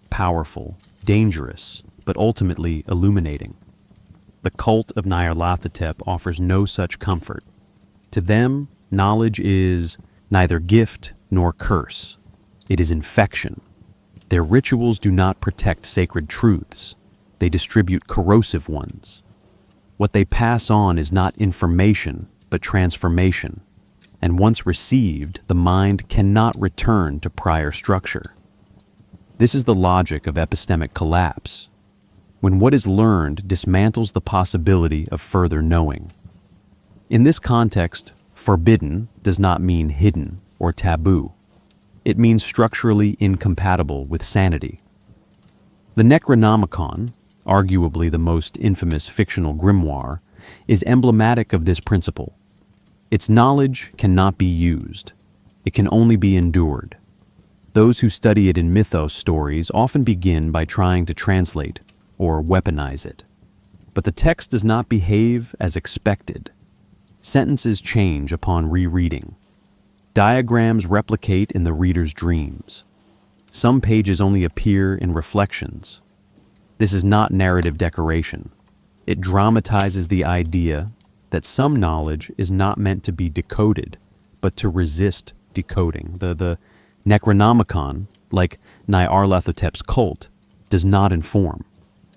powerful, dangerous, but ultimately illuminating. The cult of Nyarlathotep offers no such comfort. To them, knowledge is neither gift nor curse. It is infection. Their rituals do not protect sacred truths. They distribute corrosive ones. What they pass on is not information, but transformation. And once received, the mind cannot return to prior structure. This is the logic of epistemic collapse, when what is learned dismantles the possibility of further knowing. In this context, forbidden does not mean hidden or taboo. It means structurally incompatible with sanity. The Necronomicon, arguably the most infamous fictional grimoire, is emblematic of this principle. Its knowledge cannot be used. It can only be endured. Those who study it in mythos stories often begin by trying to translate or weaponize it. But the text does not behave as expected. Sentences change upon rereading. Diagrams replicate in the reader's dreams. Some pages only appear in reflections. This is not narrative decoration. It dramatizes the idea that some knowledge is not meant to be decoded, but to resist decoding. The Necronomicon, like Nyarlathotep's cult, does not inform.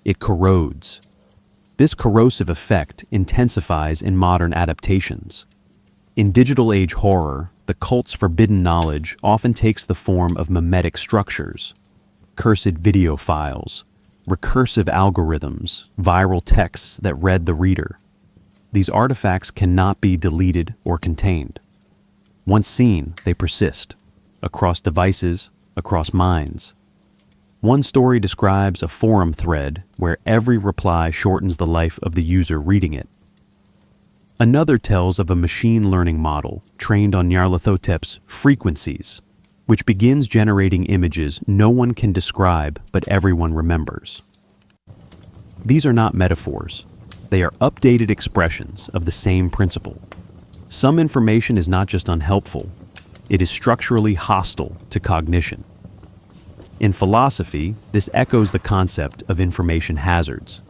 It corrodes. This corrosive effect intensifies in modern adaptations. In digital age horror, the cult's forbidden knowledge often takes the form of mimetic structures, cursed video files, recursive algorithms, viral texts that read the reader. These artifacts cannot be deleted or contained. Once seen, they persist, across devices, across minds. One story describes a forum thread where every reply shortens the life of the user reading it. Another tells of a machine learning model trained on Nyarlathotep's frequencies, which begins generating images no one can describe but everyone remembers. These are not metaphors. They are updated expressions of the same principle. Some information is not just unhelpful, it is structurally hostile to cognition. In philosophy, this echoes the concept of information hazards,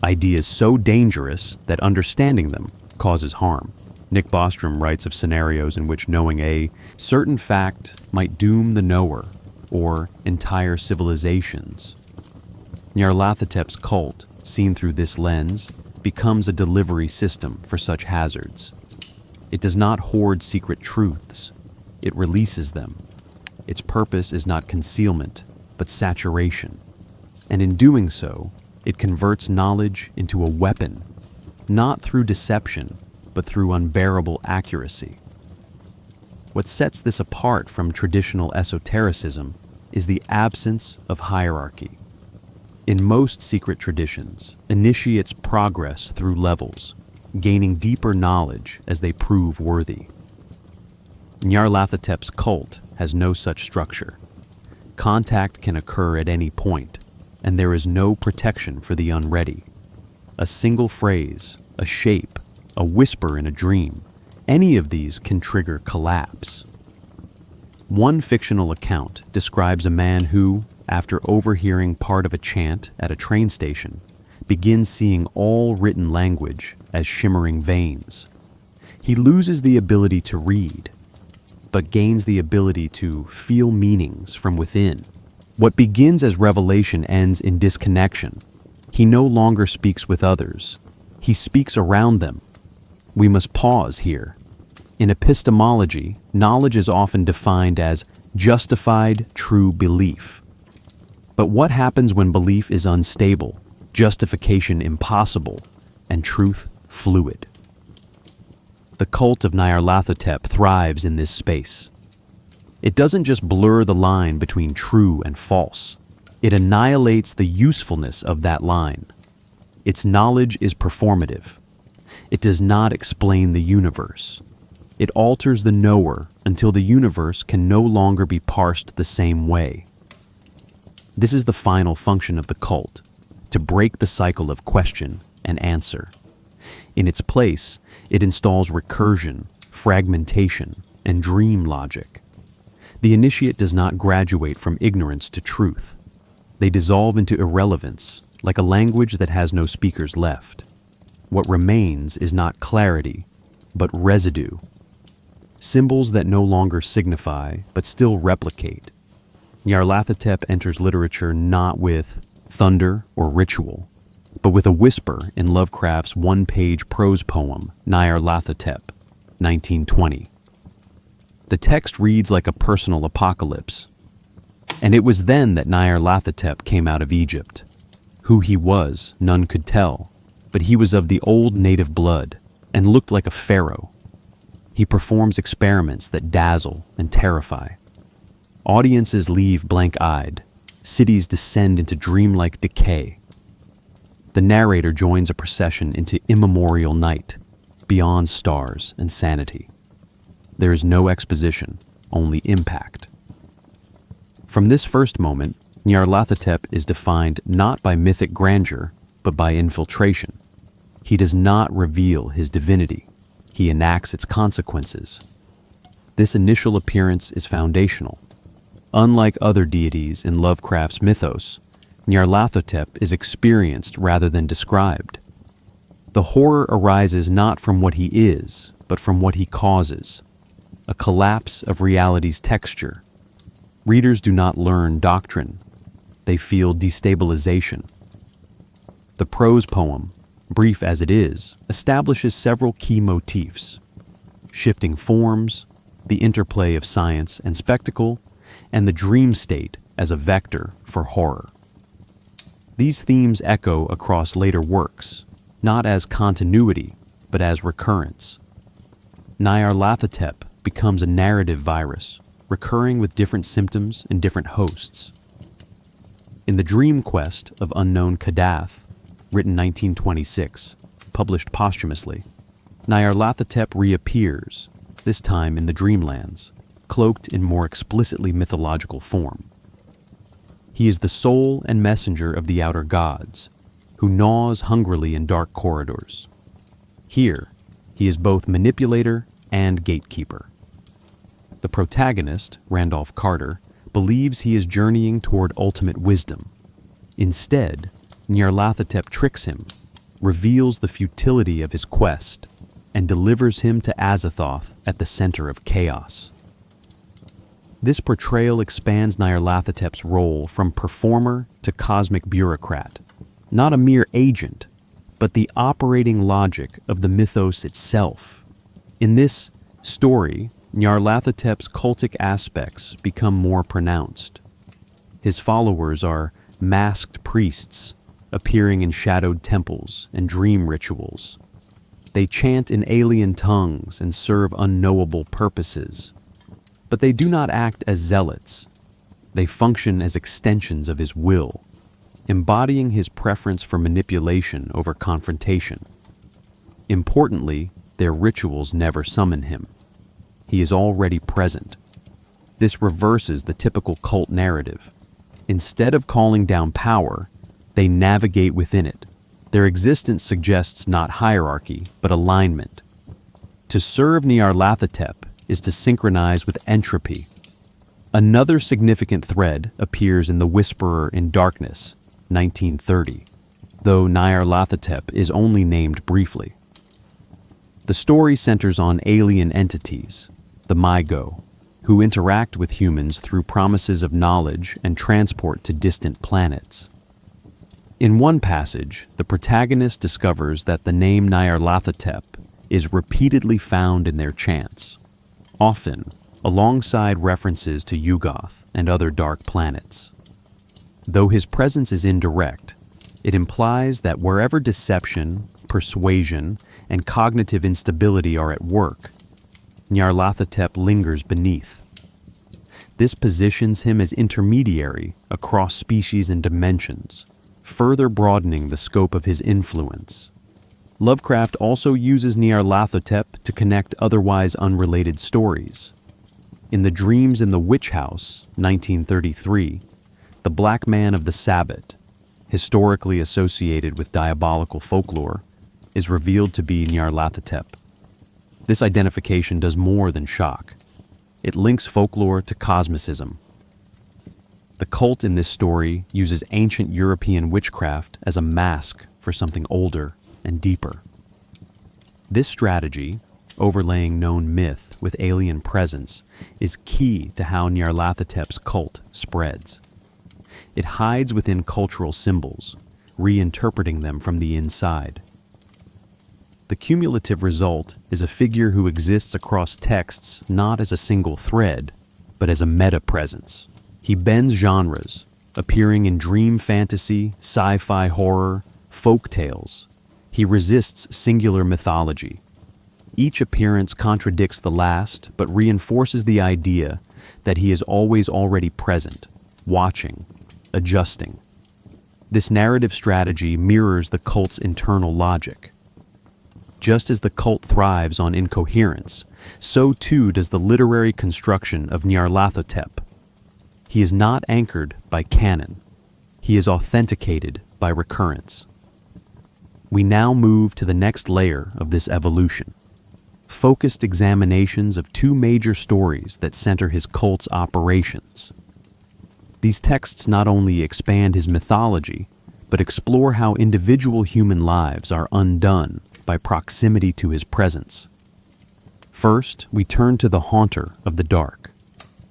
ideas so dangerous that understanding them causes harm. Nick Bostrom writes of scenarios in which knowing a certain fact might doom the knower or entire civilizations. Nyarlathotep's cult, seen through this lens, becomes a delivery system for such hazards. It does not hoard secret truths, it releases them. Its purpose is not concealment, but saturation. And in doing so, it converts knowledge into a weapon, not through deception, but through unbearable accuracy. What sets this apart from traditional esotericism is the absence of hierarchy. In most secret traditions, initiates progress through levels, gaining deeper knowledge as they prove worthy. Nyarlathotep's cult has no such structure. Contact can occur at any point, and there is no protection for the unready. A single phrase, a shape, a whisper in a dream, any of these can trigger collapse. One fictional account describes a man who, after overhearing part of a chant at a train station, begins seeing all written language as shimmering veins. He loses the ability to read, but gains the ability to feel meanings from within. What begins as revelation ends in disconnection. He no longer speaks with others. He speaks around them. We must pause here. In epistemology, knowledge is often defined as justified true belief. But what happens when belief is unstable, justification impossible, and truth fluid? The cult of Nyarlathotep thrives in this space. It doesn't just blur the line between true and false. It annihilates the usefulness of that line. Its knowledge is performative. It does not explain the universe. It alters the knower until the universe can no longer be parsed the same way. This is the final function of the cult, to break the cycle of question and answer. In its place, it installs recursion, fragmentation, and dream logic. The initiate does not graduate from ignorance to truth. They dissolve into irrelevance, like a language that has no speakers left. What remains is not clarity, but residue. Symbols that no longer signify, but still replicate. Nyarlathotep enters literature not with thunder or ritual, but with a whisper in Lovecraft's one-page prose poem, Nyarlathotep, 1920. The text reads like a personal apocalypse. And it was then that Nyarlathotep came out of Egypt. Who he was, none could tell, but he was of the old native blood and looked like a pharaoh. He performs experiments that dazzle and terrify. Audiences leave blank-eyed. Cities descend into dreamlike decay. The narrator joins a procession into immemorial night, beyond stars and sanity. There is no exposition, only impact. From this first moment, Nyarlathotep is defined not by mythic grandeur, but by infiltration. He does not reveal his divinity. He enacts its consequences. This initial appearance is foundational. Unlike other deities in Lovecraft's mythos, Nyarlathotep is experienced rather than described. The horror arises not from what he is, but from what he causes, a collapse of reality's texture. Readers do not learn doctrine. They feel destabilization. The prose poem, brief as it is, establishes several key motifs: shifting forms, the interplay of science and spectacle, and the dream state as a vector for horror. These themes echo across later works, not as continuity, but as recurrence. Nyarlathotep becomes a narrative virus, recurring with different symptoms and different hosts. In The Dream Quest of Unknown Kadath, written 1926, published posthumously, Nyarlathotep reappears, this time in the Dreamlands, cloaked in more explicitly mythological form. He is the soul and messenger of the outer gods, who gnaws hungrily in dark corridors. Here, he is both manipulator and gatekeeper. The protagonist, Randolph Carter, believes he is journeying toward ultimate wisdom. Instead, Nyarlathotep tricks him, reveals the futility of his quest, and delivers him to Azathoth at the center of chaos. This portrayal expands Nyarlathotep's role from performer to cosmic bureaucrat, not a mere agent, but the operating logic of the mythos itself. In this story, Nyarlathotep's cultic aspects become more pronounced. His followers are masked priests, appearing in shadowed temples and dream rituals. They chant in alien tongues and serve unknowable purposes. But they do not act as zealots. They function as extensions of his will, embodying his preference for manipulation over confrontation. Importantly, their rituals never summon him. He is already present. This reverses the typical cult narrative. Instead of calling down power, they navigate within it. Their existence suggests not hierarchy, but alignment. To serve Nyarlathotep is to synchronize with entropy. Another significant thread appears in The Whisperer in Darkness, 1930, though Nyarlathotep is only named briefly. The story centers on alien entities, the Mygo, who interact with humans through promises of knowledge and transport to distant planets. In one passage, the protagonist discovers that the name Nyarlathotep is repeatedly found in their chants, often alongside references to Yugoth and other dark planets. Though his presence is indirect, it implies that wherever deception, persuasion, and cognitive instability are at work, Nyarlathotep lingers beneath. This positions him as intermediary across species and dimensions, further broadening the scope of his influence. Lovecraft also uses Nyarlathotep to connect otherwise unrelated stories. In The Dreams in the Witch House, 1933, the Black Man of the Sabbat, historically associated with diabolical folklore, is revealed to be Nyarlathotep. This identification does more than shock. It links folklore to cosmicism. The cult in this story uses ancient European witchcraft as a mask for something older and deeper. This strategy, overlaying known myth with alien presence, is key to how Nyarlathotep's cult spreads. It hides within cultural symbols, reinterpreting them from the inside. The cumulative result is a figure who exists across texts not as a single thread, but as a meta-presence. He bends genres, appearing in dream fantasy, sci-fi horror, folk tales. He resists singular mythology. Each appearance contradicts the last, but reinforces the idea that he is always already present, watching, adjusting. This narrative strategy mirrors the cult's internal logic. Just as the cult thrives on incoherence, so too does the literary construction of Nyarlathotep. He is not anchored by canon. He is authenticated by recurrence. We now move to the next layer of this evolution. Focused examinations of two major stories that center his cult's operations. These texts not only expand his mythology, but explore how individual human lives are undone by proximity to his presence. First, we turn to the Haunter of the Dark,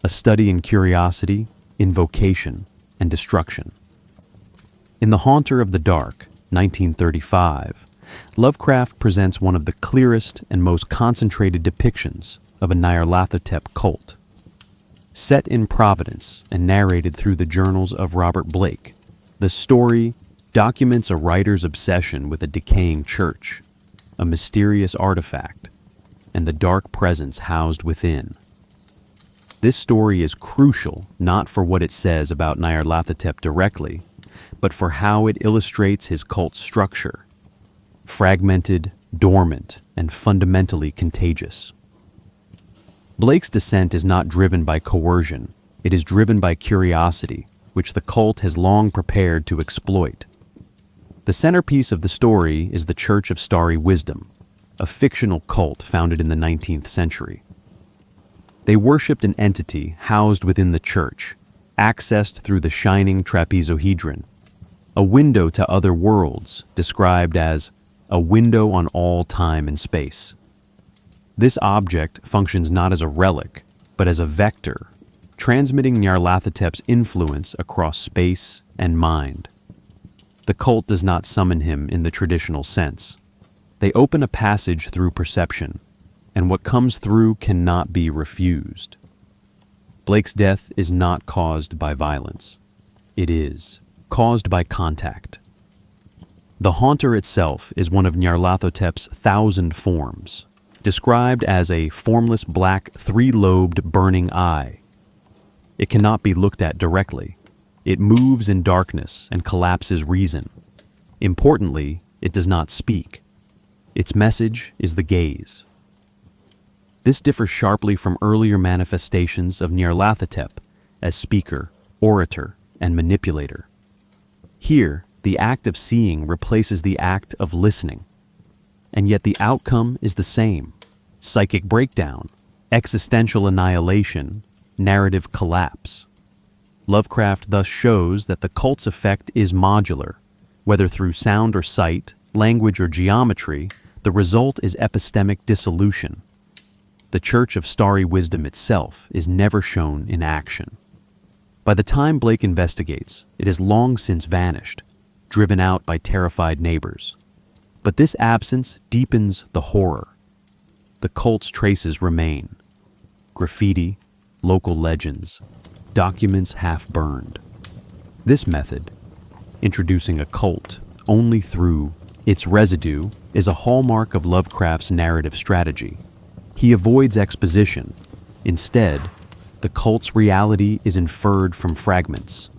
a study in curiosity, invocation, and destruction. In The Haunter of the Dark, 1935, Lovecraft presents one of the clearest and most concentrated depictions of a Nyarlathotep cult. Set in Providence and narrated through the journals of Robert Blake, the story documents a writer's obsession with a decaying church, a mysterious artifact, and the dark presence housed within. This story is crucial not for what it says about Nyarlathotep directly, but for how it illustrates his cult structure, fragmented, dormant, and fundamentally contagious. Blake's descent is not driven by coercion, it is driven by curiosity, which the cult has long prepared to exploit. The centerpiece of the story is the Church of Starry Wisdom, a fictional cult founded in the 19th century. They worshipped an entity housed within the church, accessed through the shining trapezohedron, a window to other worlds described as a window on all time and space. This object functions not as a relic, but as a vector, transmitting Nyarlathotep's influence across space and mind. The cult does not summon him in the traditional sense. They open a passage through perception, and what comes through cannot be refused. Blake's death is not caused by violence. It is caused by contact. The Haunter itself is one of Nyarlathotep's 1,000 forms, described as a formless black three-lobed burning eye. It cannot be looked at directly. It moves in darkness and collapses reason. Importantly, it does not speak. Its message is the gaze. This differs sharply from earlier manifestations of Nyarlathotep as speaker, orator, and manipulator. Here, the act of seeing replaces the act of listening. And yet the outcome is the same: psychic breakdown, existential annihilation, narrative collapse. Lovecraft thus shows that the cult's effect is modular. Whether through sound or sight, language or geometry, the result is epistemic dissolution. The Church of Starry Wisdom itself is never shown in action. By the time Blake investigates, it has long since vanished, driven out by terrified neighbors. But this absence deepens the horror. The cult's traces remain: graffiti, local legends, documents half burned. This method, introducing a cult only through its residue, is a hallmark of Lovecraft's narrative strategy. He avoids exposition. Instead, The cult's reality is inferred from fragments.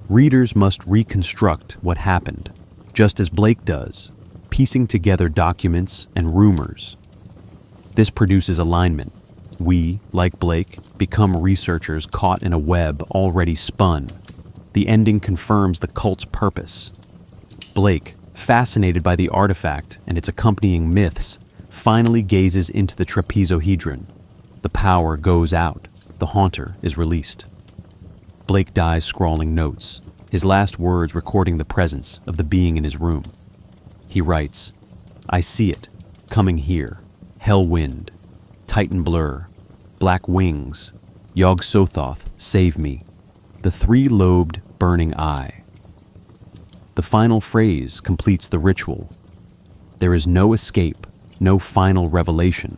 Readers must reconstruct what happened, just as Blake does, piecing together documents and rumors. This produces alignment. We, like Blake, become researchers caught in a web already spun. The ending confirms the cult's purpose. Blake, fascinated by the artifact and its accompanying myths, finally gazes into the trapezohedron. The power goes out. The haunter is released. Blake dies scrawling notes, his last words recording the presence of the being in his room. He writes, "I see it, coming here, hell wind, Titan blur, black wings, Yog-Sothoth, save me, the three-lobed burning eye." The final phrase completes the ritual. There is no escape, no final revelation,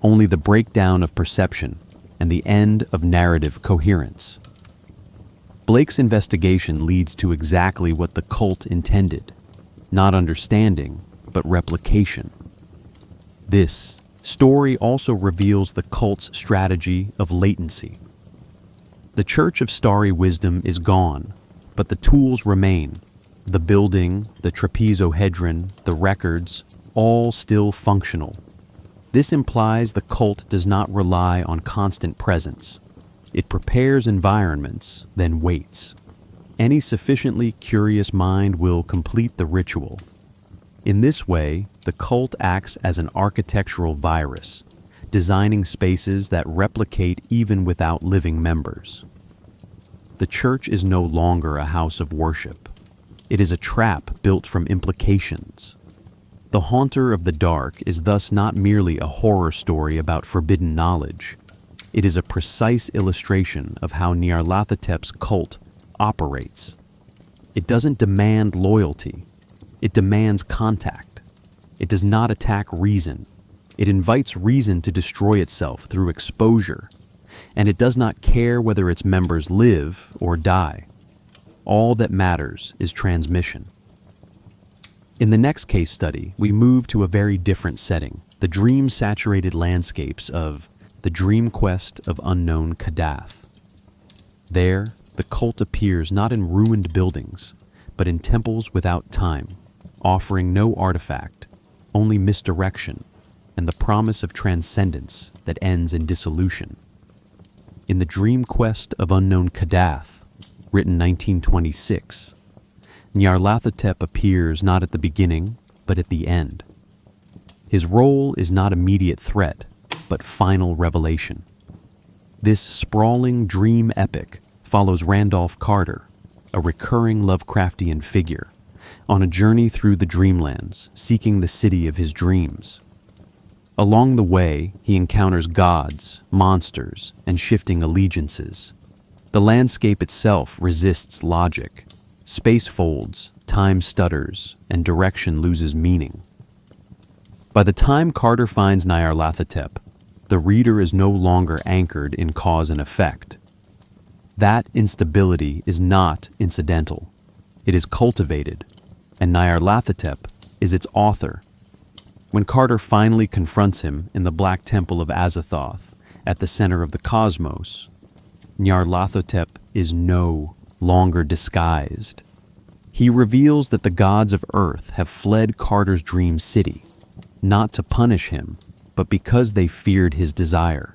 only the breakdown of perception and the end of narrative coherence. Blake's investigation leads to exactly what the cult intended, not understanding, but replication. This story also reveals the cult's strategy of latency. The Church of Starry Wisdom is gone, but the tools remain. The building, the trapezohedron, the records, all still functional. This implies the cult does not rely on constant presence. It prepares environments, then waits. Any sufficiently curious mind will complete the ritual. In this way, the cult acts as an architectural virus, designing spaces that replicate even without living members. The church is no longer a house of worship. It is a trap built from implications. The Haunter of the Dark is thus not merely a horror story about forbidden knowledge. It is a precise illustration of how Nyarlathotep's cult operates. It doesn't demand loyalty. It demands contact. It does not attack reason. It invites reason to destroy itself through exposure. And it does not care whether its members live or die. All that matters is transmission. In the next case study, we move to a very different setting, the dream-saturated landscapes of the Dream Quest of Unknown Kadath. There, the cult appears not in ruined buildings, but in temples without time, offering no artifact, only misdirection, and the promise of transcendence that ends in dissolution. In the Dream Quest of Unknown Kadath, written 1926, Nyarlathotep appears not at the beginning, but at the end. His role is not immediate threat, but final revelation. This sprawling dream epic follows Randolph Carter, a recurring Lovecraftian figure, on a journey through the dreamlands, seeking the city of his dreams. Along the way, he encounters gods, monsters, and shifting allegiances. The landscape itself resists logic. Space folds, time stutters, and direction loses meaning. By the time Carter finds Nyarlathotep, the reader is no longer anchored in cause and effect. That instability is not incidental. It is cultivated, and Nyarlathotep is its author. When Carter finally confronts him in the Black Temple of Azathoth, at the center of the cosmos, Nyarlathotep is no longer disguised. He reveals that the gods of Earth have fled Carter's dream city, not to punish him, but because they feared his desire.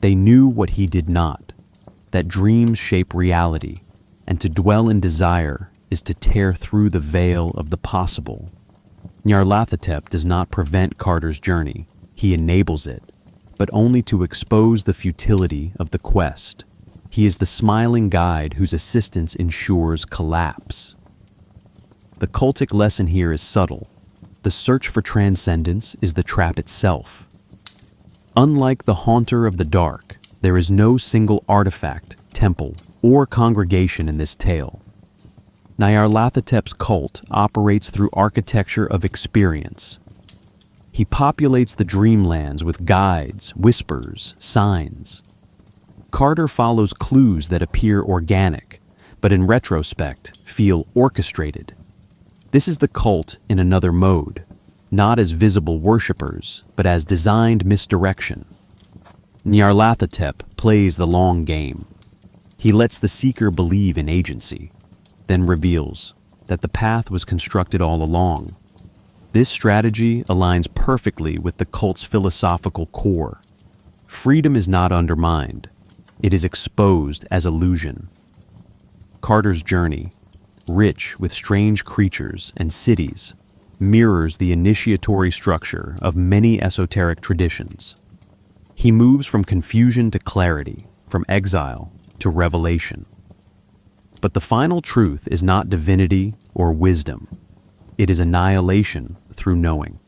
They knew what he did not, that dreams shape reality, and to dwell in desire is to tear through the veil of the possible. Nyarlathotep does not prevent Carter's journey, he enables it, but only to expose the futility of the quest. He is the smiling guide whose assistance ensures collapse. The cultic lesson here is subtle. The search for transcendence is the trap itself. Unlike the Haunter of the Dark, there is no single artifact, temple, or congregation in this tale. Nyarlathotep's cult operates through architecture of experience. He populates the dreamlands with guides, whispers, signs. Carter follows clues that appear organic, but in retrospect feel orchestrated. This is the cult in another mode, not as visible worshippers, but as designed misdirection. Nyarlathotep plays the long game. He lets the seeker believe in agency, then reveals that the path was constructed all along. This strategy aligns perfectly with the cult's philosophical core. Freedom is not undermined. It is exposed as illusion. Carter's journey, rich with strange creatures and cities, mirrors the initiatory structure of many esoteric traditions. He moves from confusion to clarity, from exile to revelation. But the final truth is not divinity or wisdom. It is annihilation through knowing.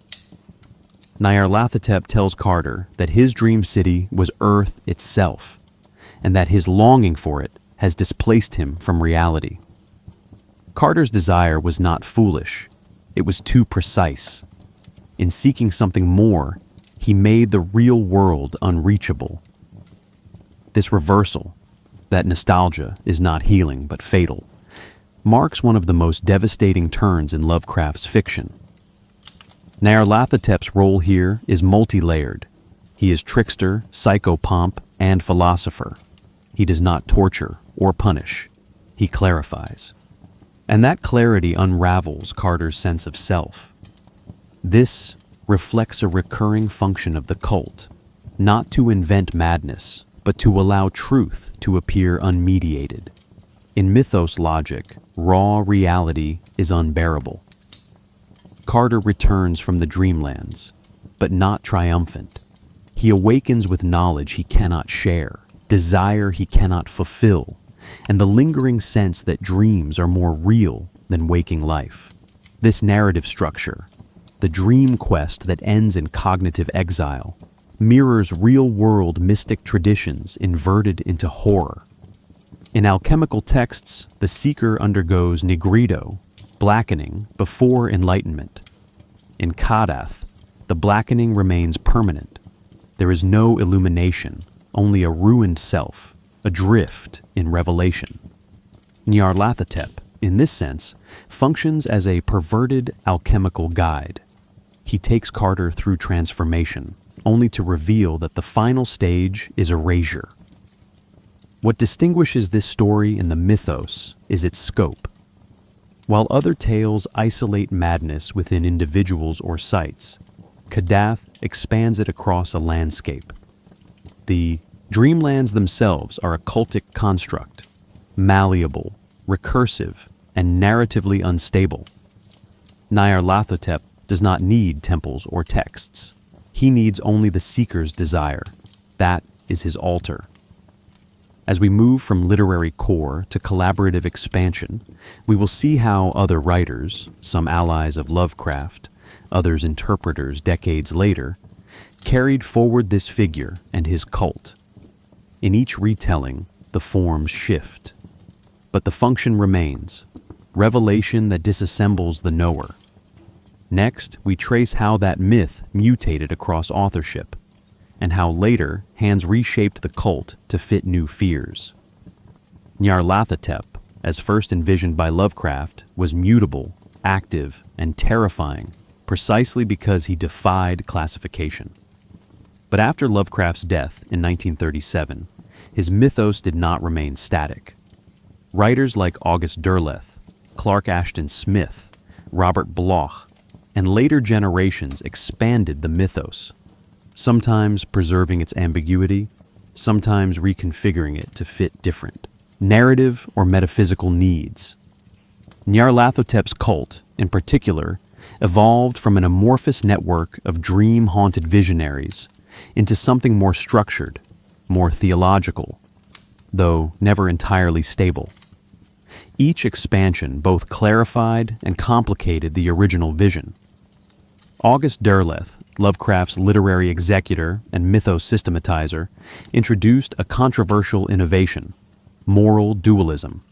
Nyarlathotep tells Carter that his dream city was Earth itself, and that his longing for it has displaced him from reality. Carter's desire was not foolish. It was too precise. In seeking something more, he made the real world unreachable. This reversal, that nostalgia is not healing but fatal, marks one of the most devastating turns in Lovecraft's fiction. Nyarlathotep's role here is multi-layered. He is trickster, psychopomp, and philosopher. He does not torture or punish. He clarifies. And that clarity unravels Carter's sense of self. This reflects a recurring function of the cult, not to invent madness, but to allow truth to appear unmediated. In mythos logic, raw reality is unbearable. Carter returns from the dreamlands, but not triumphant. He awakens with knowledge he cannot share, desire he cannot fulfill, and the lingering sense that dreams are more real than waking life. This narrative structure, the dream quest that ends in cognitive exile, mirrors real-world mystic traditions inverted into horror. In alchemical texts, the seeker undergoes nigredo, blackening, before enlightenment. In Kadath, the blackening remains permanent. There is no illumination, only a ruined self, adrift in revelation. Nyarlathotep, in this sense, functions as a perverted alchemical guide. He takes Carter through transformation, only to reveal that the final stage is erasure. What distinguishes this story in the mythos is its scope. While other tales isolate madness within individuals or sites, Kadath expands it across a landscape. The dreamlands themselves are a cultic construct, malleable, recursive, and narratively unstable. Nyarlathotep does not need temples or texts. He needs only the seeker's desire. That is his altar. As we move from literary core to collaborative expansion, we will see how other writers, some allies of Lovecraft, others interpreters decades later, carried forward this figure and his cult. In each retelling, the forms shift, but the function remains, revelation that disassembles the knower. Next, we trace how that myth mutated across authorship, and how later hands reshaped the cult to fit new fears. Nyarlathotep, as first envisioned by Lovecraft, was mutable, active, and terrifying, precisely because he defied classification. But after Lovecraft's death in 1937, his mythos did not remain static. Writers like August Derleth, Clark Ashton Smith, Robert Bloch, and later generations expanded the mythos, sometimes preserving its ambiguity, sometimes reconfiguring it to fit different narrative or metaphysical needs. Nyarlathotep's cult, in particular, evolved from an amorphous network of dream-haunted visionaries into something more structured, more theological, though never entirely stable. Each expansion both clarified and complicated the original vision. August Derleth, Lovecraft's literary executor and mythos systematizer, introduced a controversial innovation: moral dualism.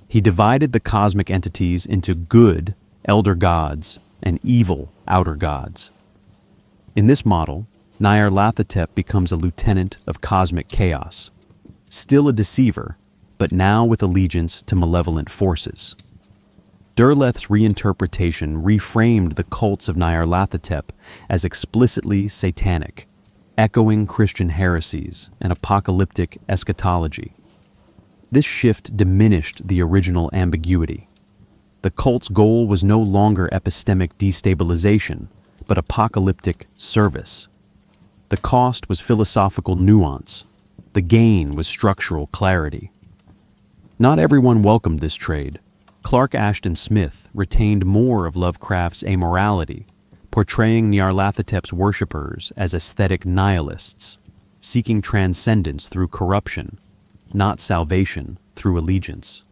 He divided the cosmic entities into good, elder gods, and evil, outer gods. In this model, Nyarlathotep becomes a lieutenant of cosmic chaos, still a deceiver, but now with allegiance to malevolent forces. Derleth's reinterpretation reframed the cults of Nyarlathotep as explicitly satanic, echoing Christian heresies and apocalyptic eschatology. This shift diminished the original ambiguity. The cult's goal was no longer epistemic destabilization, but apocalyptic service. The cost was philosophical nuance. The gain was structural clarity. Not everyone welcomed this trade. Clark Ashton Smith retained more of Lovecraft's amorality, portraying Nyarlathotep's worshippers as aesthetic nihilists, seeking transcendence through corruption, not salvation through allegiance.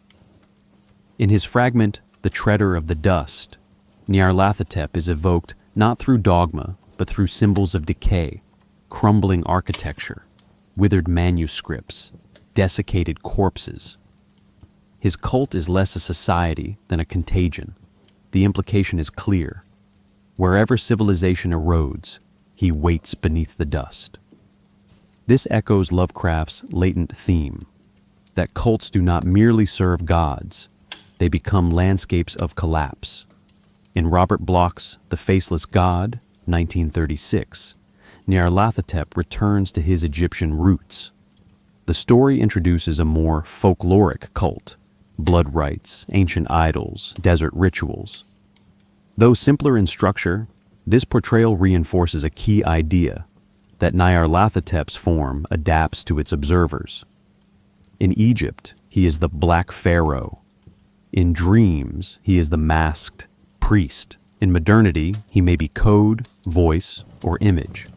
In his fragment, The Treader of the Dust, Nyarlathotep is evoked not through dogma, but through symbols of decay, crumbling architecture, withered manuscripts, desiccated corpses. His cult is less a society than a contagion. The implication is clear. Wherever civilization erodes, he waits beneath the dust. This echoes Lovecraft's latent theme, that cults do not merely serve gods, they become landscapes of collapse. In Robert Bloch's The Faceless God, 1936, Nyarlathotep returns to his Egyptian roots. The story introduces a more folkloric cult, blood rites, ancient idols, desert rituals. Though simpler in structure, this portrayal reinforces a key idea, that Nyarlathotep's form adapts to its observers. In Egypt, he is the Black Pharaoh. In dreams, he is the masked priest. In modernity, he may be code, voice, or image.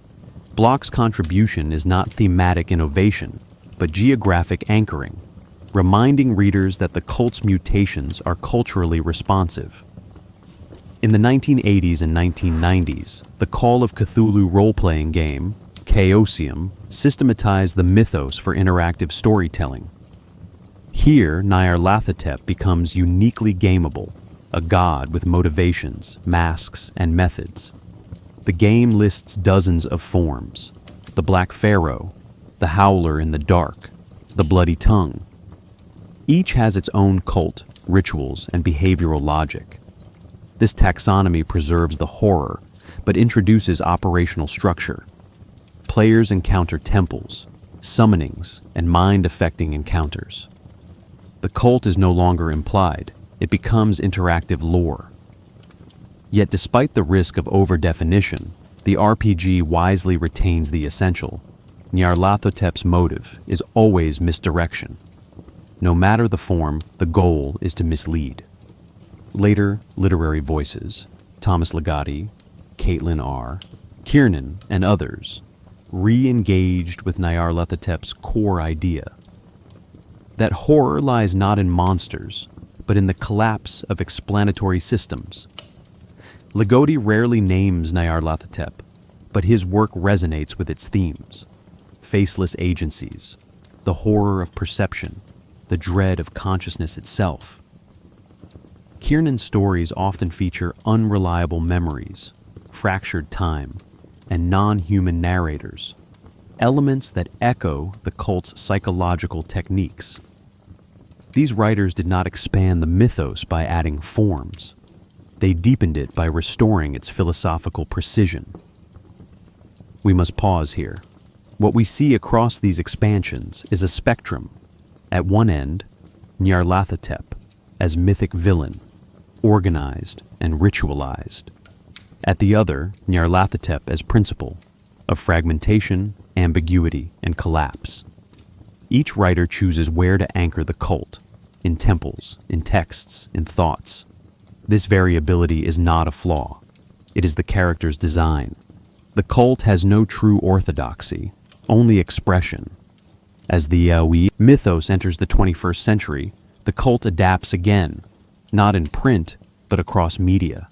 Bloch's contribution is not thematic innovation, but geographic anchoring, reminding readers that the cult's mutations are culturally responsive. In the 1980s and 1990s, the Call of Cthulhu role-playing game, Chaosium, systematized the mythos for interactive storytelling. Here, Nyarlathotep becomes uniquely gameable, a god with motivations, masks, and methods. The game lists dozens of forms: the Black Pharaoh, the Howler in the Dark, the Bloody Tongue. Each has its own cult, rituals, and behavioral logic. This taxonomy preserves the horror, but introduces operational structure. Players encounter temples, summonings, and mind-affecting encounters. The cult is no longer implied, it becomes interactive lore. Yet despite the risk of over-definition, the RPG wisely retains the essential. Nyarlathotep's motive is always misdirection. No matter the form, the goal is to mislead. Later, literary voices, Thomas Ligotti, Caitlin R., Kiernan, and others, re-engaged with Nyarlathotep's core idea. That horror lies not in monsters, but in the collapse of explanatory systems. Ligotti rarely names Nyarlathotep, but his work resonates with its themes: faceless agencies, the horror of perception, the dread of consciousness itself. Kiernan's stories often feature unreliable memories, fractured time, and non-human narrators, elements that echo the cult's psychological techniques. These writers did not expand the mythos by adding forms. They deepened it by restoring its philosophical precision. We must pause here. What we see across these expansions is a spectrum. At one end, Nyarlathotep as mythic villain, organized and ritualized. At the other, Nyarlathotep as principle of fragmentation, ambiguity, and collapse. Each writer chooses where to anchor the cult, in temples, in texts, in thoughts. This variability is not a flaw. It is the character's design. The cult has no true orthodoxy, only expression. As the Yaoi mythos enters the 21st century, the cult adapts again, not in print, but across media.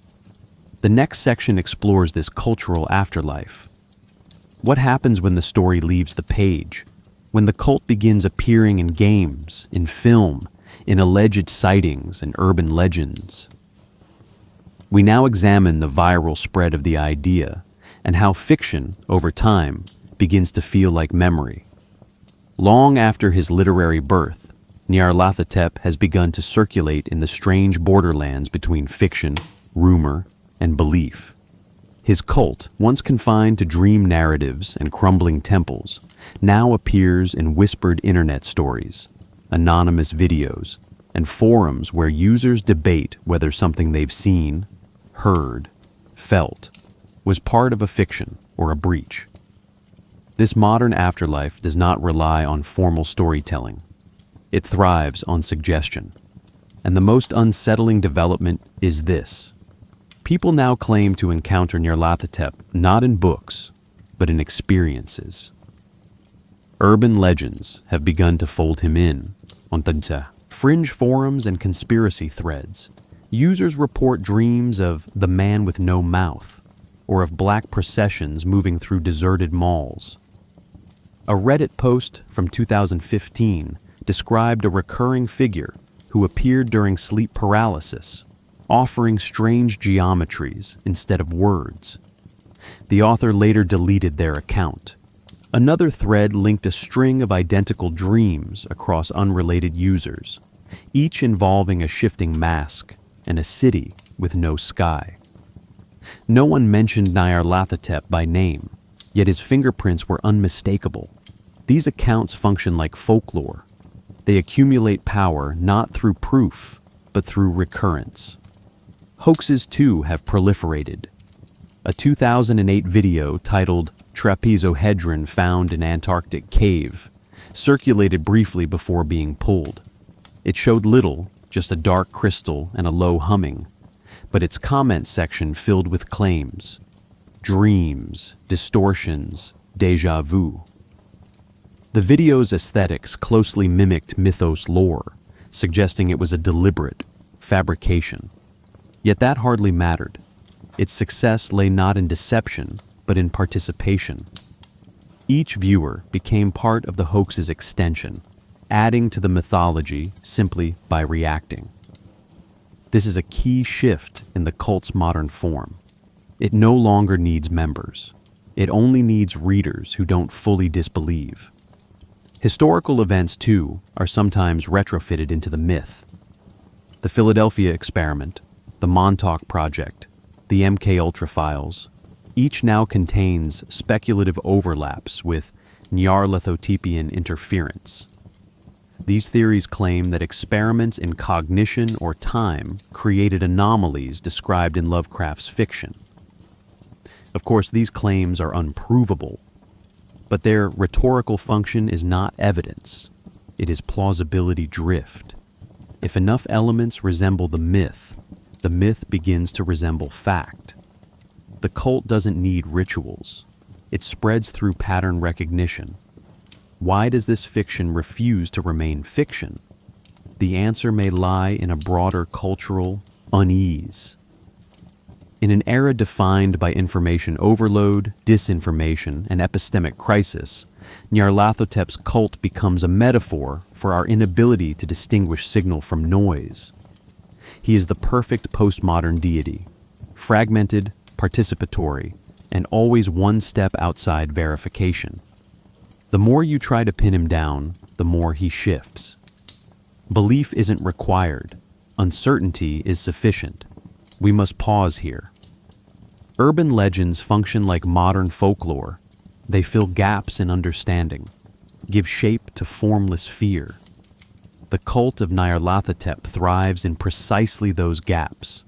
The next section explores this cultural afterlife. What happens when the story leaves the page? When the cult begins appearing in games, in film, in alleged sightings and urban legends? We now examine the viral spread of the idea and how fiction, over time, begins to feel like memory. Long after his literary birth, Nyarlathotep has begun to circulate in the strange borderlands between fiction, rumor, and belief. His cult, once confined to dream narratives and crumbling temples, now appears in whispered internet stories, anonymous videos, and forums where users debate whether something they've seen, heard, felt, was part of a fiction or a breach. This modern afterlife does not rely on formal storytelling. It thrives on suggestion. And the most unsettling development is this. People now claim to encounter Nyarlathotep not in books, but in experiences. Urban legends have begun to fold him in onto fringe forums and conspiracy threads. Users report dreams of the man with no mouth, or of black processions moving through deserted malls. A Reddit post from 2015 described a recurring figure who appeared during sleep paralysis, offering strange geometries instead of words. The author later deleted their account. Another thread linked a string of identical dreams across unrelated users, each involving a shifting mask and a city with no sky. No one mentioned Nyarlathotep by name, yet his fingerprints were unmistakable. These accounts function like folklore. They accumulate power not through proof, but through recurrence. Hoaxes, too, have proliferated. A 2008 video titled "Trapezohedron Found in Antarctic Cave" circulated briefly before being pulled. It showed little, just a dark crystal and a low humming, but its comment section filled with claims, dreams, distortions, déjà vu. The video's aesthetics closely mimicked mythos lore, suggesting it was a deliberate fabrication. Yet that hardly mattered. Its success lay not in deception, but in participation. Each viewer became part of the hoax's extension, adding to the mythology simply by reacting. This is a key shift in the cult's modern form. It no longer needs members. It only needs readers who don't fully disbelieve. Historical events, too, are sometimes retrofitted into the myth. The Philadelphia experiment, the Montauk Project, the MK Ultra files, each now contains speculative overlaps with Nyarlathotepian interference. These theories claim that experiments in cognition or time created anomalies described in Lovecraft's fiction. Of course, these claims are unprovable, but their rhetorical function is not evidence. It is plausibility drift. If enough elements resemble the myth begins to resemble fact. The cult doesn't need rituals. It spreads through pattern recognition. Why does this fiction refuse to remain fiction? The answer may lie in a broader cultural unease. In an era defined by information overload, disinformation, and epistemic crisis, Nyarlathotep's cult becomes a metaphor for our inability to distinguish signal from noise. He is the perfect postmodern deity, fragmented, participatory, and always one step outside verification. The more you try to pin him down, the more he shifts. Belief isn't required. Uncertainty is sufficient. We must pause here. Urban legends function like modern folklore. They fill gaps in understanding, give shape to formless fear. The cult of Nyarlathotep thrives in precisely those gaps.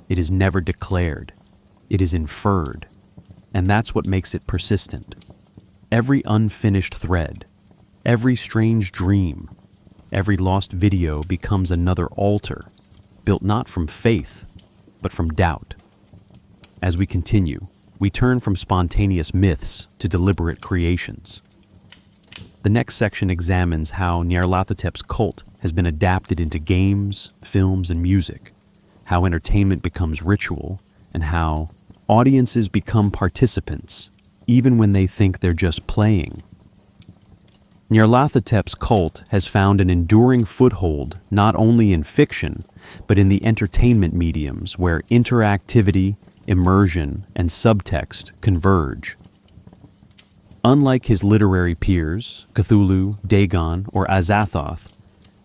It is never declared. It is inferred. And that's what makes it persistent. Every unfinished thread, every strange dream, every lost video becomes another altar, built not from faith, but from doubt. As we continue, we turn from spontaneous myths to deliberate creations. The next section examines how Nyarlathotep's cult has been adapted into games, films, and music, how entertainment becomes ritual, and how audiences become participants, even when they think they're just playing. Nyarlathotep's cult has found an enduring foothold not only in fiction, but in the entertainment mediums where interactivity, immersion, and subtext converge. Unlike his literary peers, Cthulhu, Dagon, or Azathoth,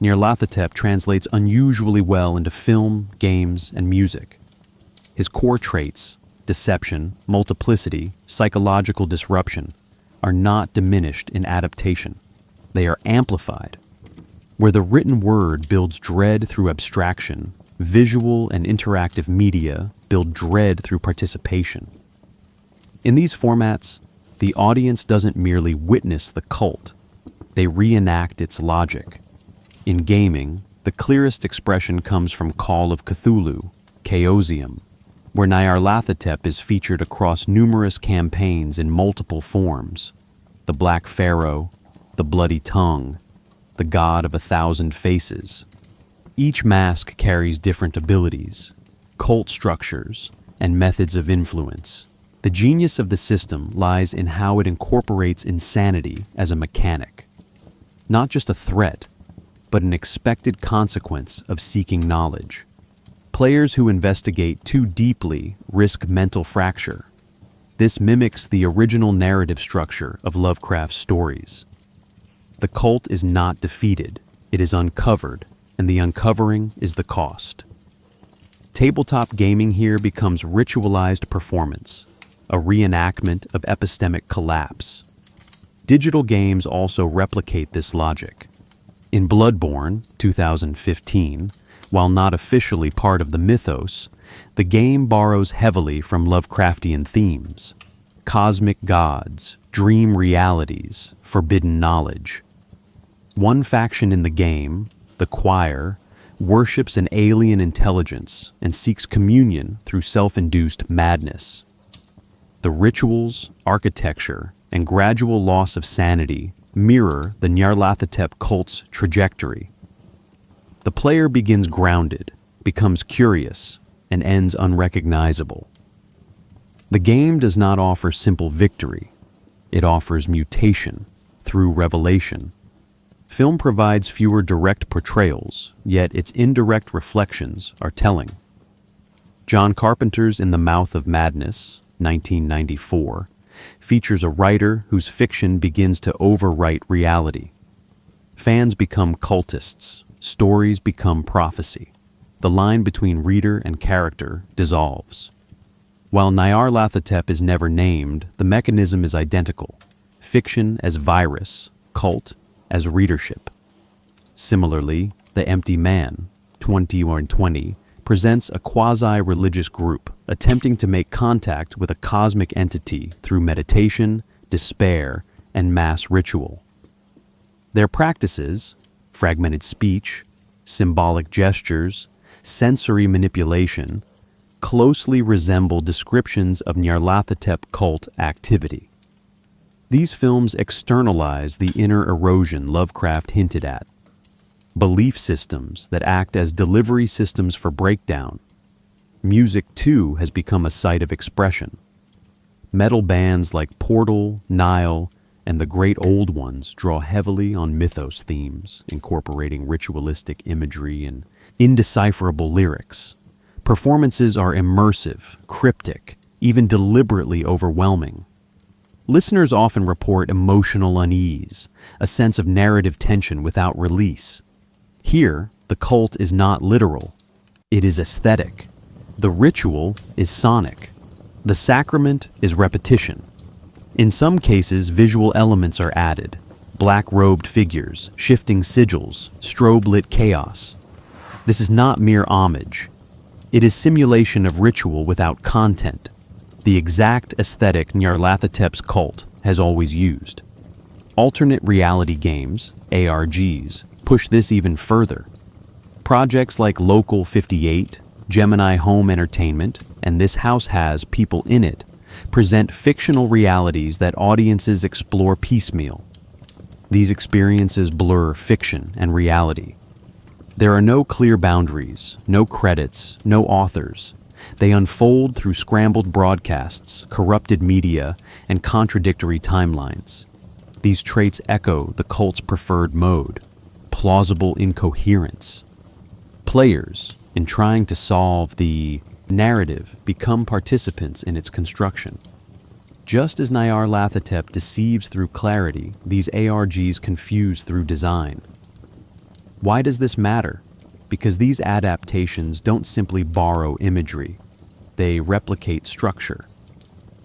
Nyarlathotep translates unusually well into film, games, and music. His core traits, deception, multiplicity, psychological disruption are not diminished in adaptation. They are amplified. Where the written word builds dread through abstraction, visual and interactive media build dread through participation. In these formats, the audience doesn't merely witness the cult, they reenact its logic. In gaming, the clearest expression comes from Call of Cthulhu, Chaosium, where Nyarlathotep is featured across numerous campaigns in multiple forms: the Black Pharaoh, the Bloody Tongue, the God of 1,000 Faces. Each mask carries different abilities, cult structures, and methods of influence. The genius of the system lies in how it incorporates insanity as a mechanic. Not just a threat, but an expected consequence of seeking knowledge. Players who investigate too deeply risk mental fracture. This mimics the original narrative structure of Lovecraft's stories. The cult is not defeated, it is uncovered, and the uncovering is the cost. Tabletop gaming here becomes ritualized performance, a reenactment of epistemic collapse. Digital games also replicate this logic. In Bloodborne, 2015, while not officially part of the mythos, the game borrows heavily from Lovecraftian themes: cosmic gods, dream realities, forbidden knowledge. One faction in the game, the Choir, worships an alien intelligence and seeks communion through self-induced madness. The rituals, architecture, and gradual loss of sanity mirror the Nyarlathotep cult's trajectory. The player begins grounded, becomes curious, and ends unrecognizable. The game does not offer simple victory. It offers mutation through revelation. Film provides fewer direct portrayals, yet its indirect reflections are telling. John Carpenter's In the Mouth of Madness, 1994, features a writer whose fiction begins to overwrite reality. Fans become cultists, stories become prophecy. The line between reader and character dissolves. While Nyarlathotep is never named, the mechanism is identical: fiction as virus, cult as readership. Similarly, The Empty Man, 2020, presents a quasi-religious group attempting to make contact with a cosmic entity through meditation, despair, and mass ritual. Their practices, fragmented speech, symbolic gestures, sensory manipulation, closely resemble descriptions of Nyarlathotep cult activity. These films externalize the inner erosion Lovecraft hinted at: belief systems that act as delivery systems for breakdown. Music, too, has become a site of expression. Metal bands like Portal, Nile, and the Great Old Ones draw heavily on mythos themes, incorporating ritualistic imagery and indecipherable lyrics. Performances are immersive, cryptic, even deliberately overwhelming. Listeners often report emotional unease, a sense of narrative tension without release. Here, the cult is not literal. It is aesthetic. The ritual is sonic. The sacrament is repetition. In some cases, visual elements are added: black-robed figures, shifting sigils, strobe-lit chaos. This is not mere homage. It is simulation of ritual without content, the exact aesthetic Nyarlathotep's cult has always used. Alternate reality games, ARGs, push this even further. Projects like Local 58, Gemini Home Entertainment, and This House Has People in It present fictional realities that audiences explore piecemeal. These experiences blur fiction and reality. There are no clear boundaries, no credits, no authors. They unfold through scrambled broadcasts, corrupted media, and contradictory timelines. These traits echo the cult's preferred mode: plausible incoherence. Players, in trying to solve the narrative, become participants in its construction. Just as Nyarlathotep deceives through clarity, these ARGs confuse through design. Why does this matter? Because these adaptations don't simply borrow imagery. they replicate structure.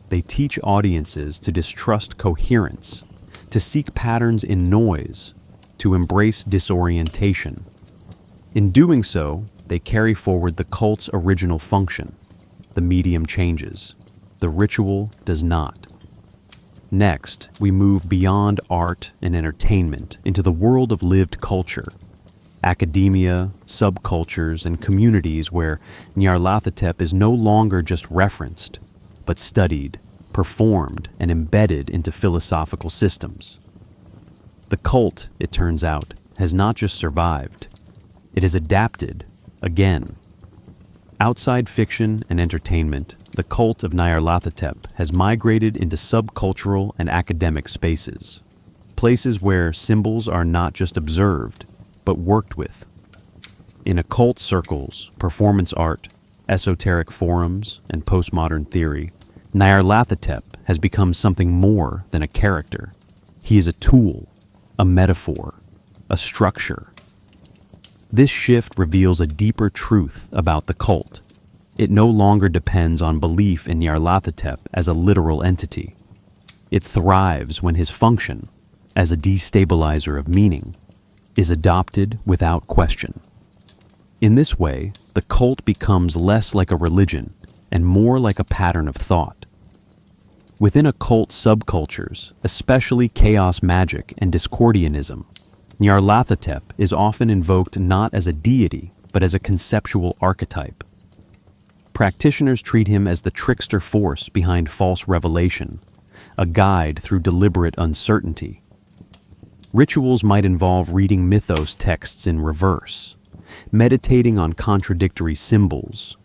They teach audiences to distrust coherence, to seek patterns in noise, to embrace disorientation. In doing so, they carry forward the cult's original function. The medium changes. The ritual does not. Next, we move beyond art and entertainment into the world of lived culture. Academia, subcultures, and communities where Nyarlathotep is no longer just referenced, but studied, performed, and embedded into philosophical systems. The cult, it turns out, has not just survived. It has adapted, again. Outside fiction and entertainment, the cult of Nyarlathotep has migrated into subcultural and academic spaces, places where symbols are not just observed, but worked with. In occult circles, performance art, esoteric forums, and postmodern theory, Nyarlathotep has become something more than a character. He is a tool, a metaphor, a structure. This shift reveals a deeper truth about the cult. It no longer depends on belief in Nyarlathotep as a literal entity. It thrives when his function, as a destabilizer of meaning, is adopted without question. In this way, the cult becomes less like a religion and more like a pattern of thought. Within occult subcultures, especially chaos magic and Discordianism, Nyarlathotep is often invoked not as a deity, but as a conceptual archetype. Practitioners treat him as the trickster force behind false revelation, a guide through deliberate uncertainty. Rituals might involve reading mythos texts in reverse, meditating on contradictory symbols,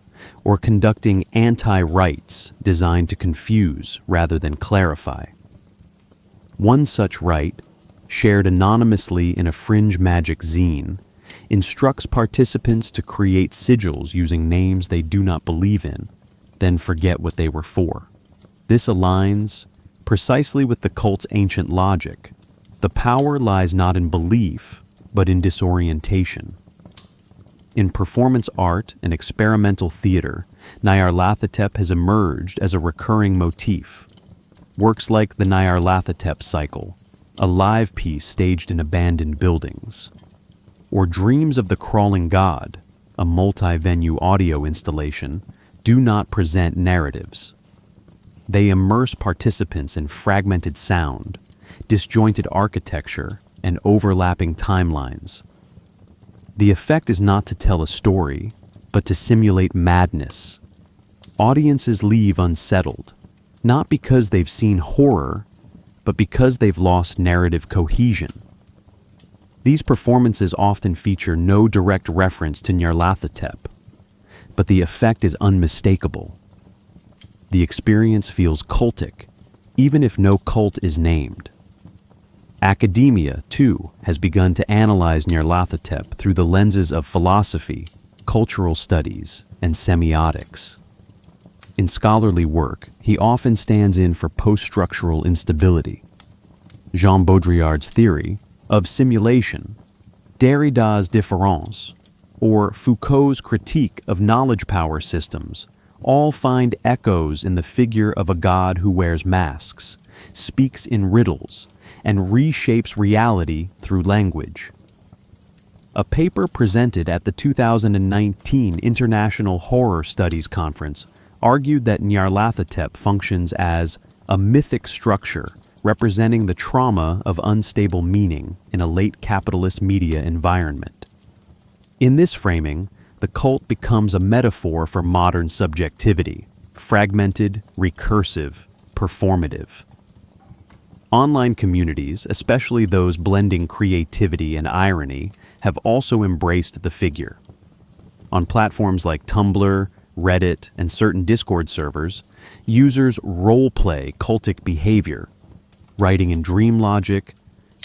or conducting anti-rites designed to confuse rather than clarify. One such rite, shared anonymously in a fringe magic zine, instructs participants to create sigils using names they do not believe in, then forget what they were for. This aligns precisely with the cult's ancient logic. The power lies not in belief, but in disorientation. In performance art and experimental theater, Nyarlathotep has emerged as a recurring motif. Works like the Nyarlathotep cycle, a live piece staged in abandoned buildings, or Dreams of the Crawling God, a multi-venue audio installation, do not present narratives. They immerse participants in fragmented sound, disjointed architecture, and overlapping timelines. The effect is not to tell a story, but to simulate madness. Audiences leave unsettled, not because they've seen horror, but because they've lost narrative cohesion. These performances often feature no direct reference to Nyarlathotep, but the effect is unmistakable. The experience feels cultic, even if no cult is named. Academia, too, has begun to analyze Nyarlathotep through the lenses of philosophy, cultural studies, and semiotics. In scholarly work, he often stands in for post-structural instability. Jean Baudrillard's theory of simulation, Derrida's différance, or Foucault's critique of knowledge power systems all find echoes in the figure of a god who wears masks, speaks in riddles, and reshapes reality through language. A paper presented at the 2019 International Horror Studies Conference argued that Nyarlathotep functions as a mythic structure representing the trauma of unstable meaning in a late capitalist media environment. In this framing, the cult becomes a metaphor for modern subjectivity, fragmented, recursive, performative. Online communities, especially those blending creativity and irony, have also embraced the figure. On platforms like Tumblr, Reddit, and certain Discord servers, users role-play cultic behavior, writing in dream logic,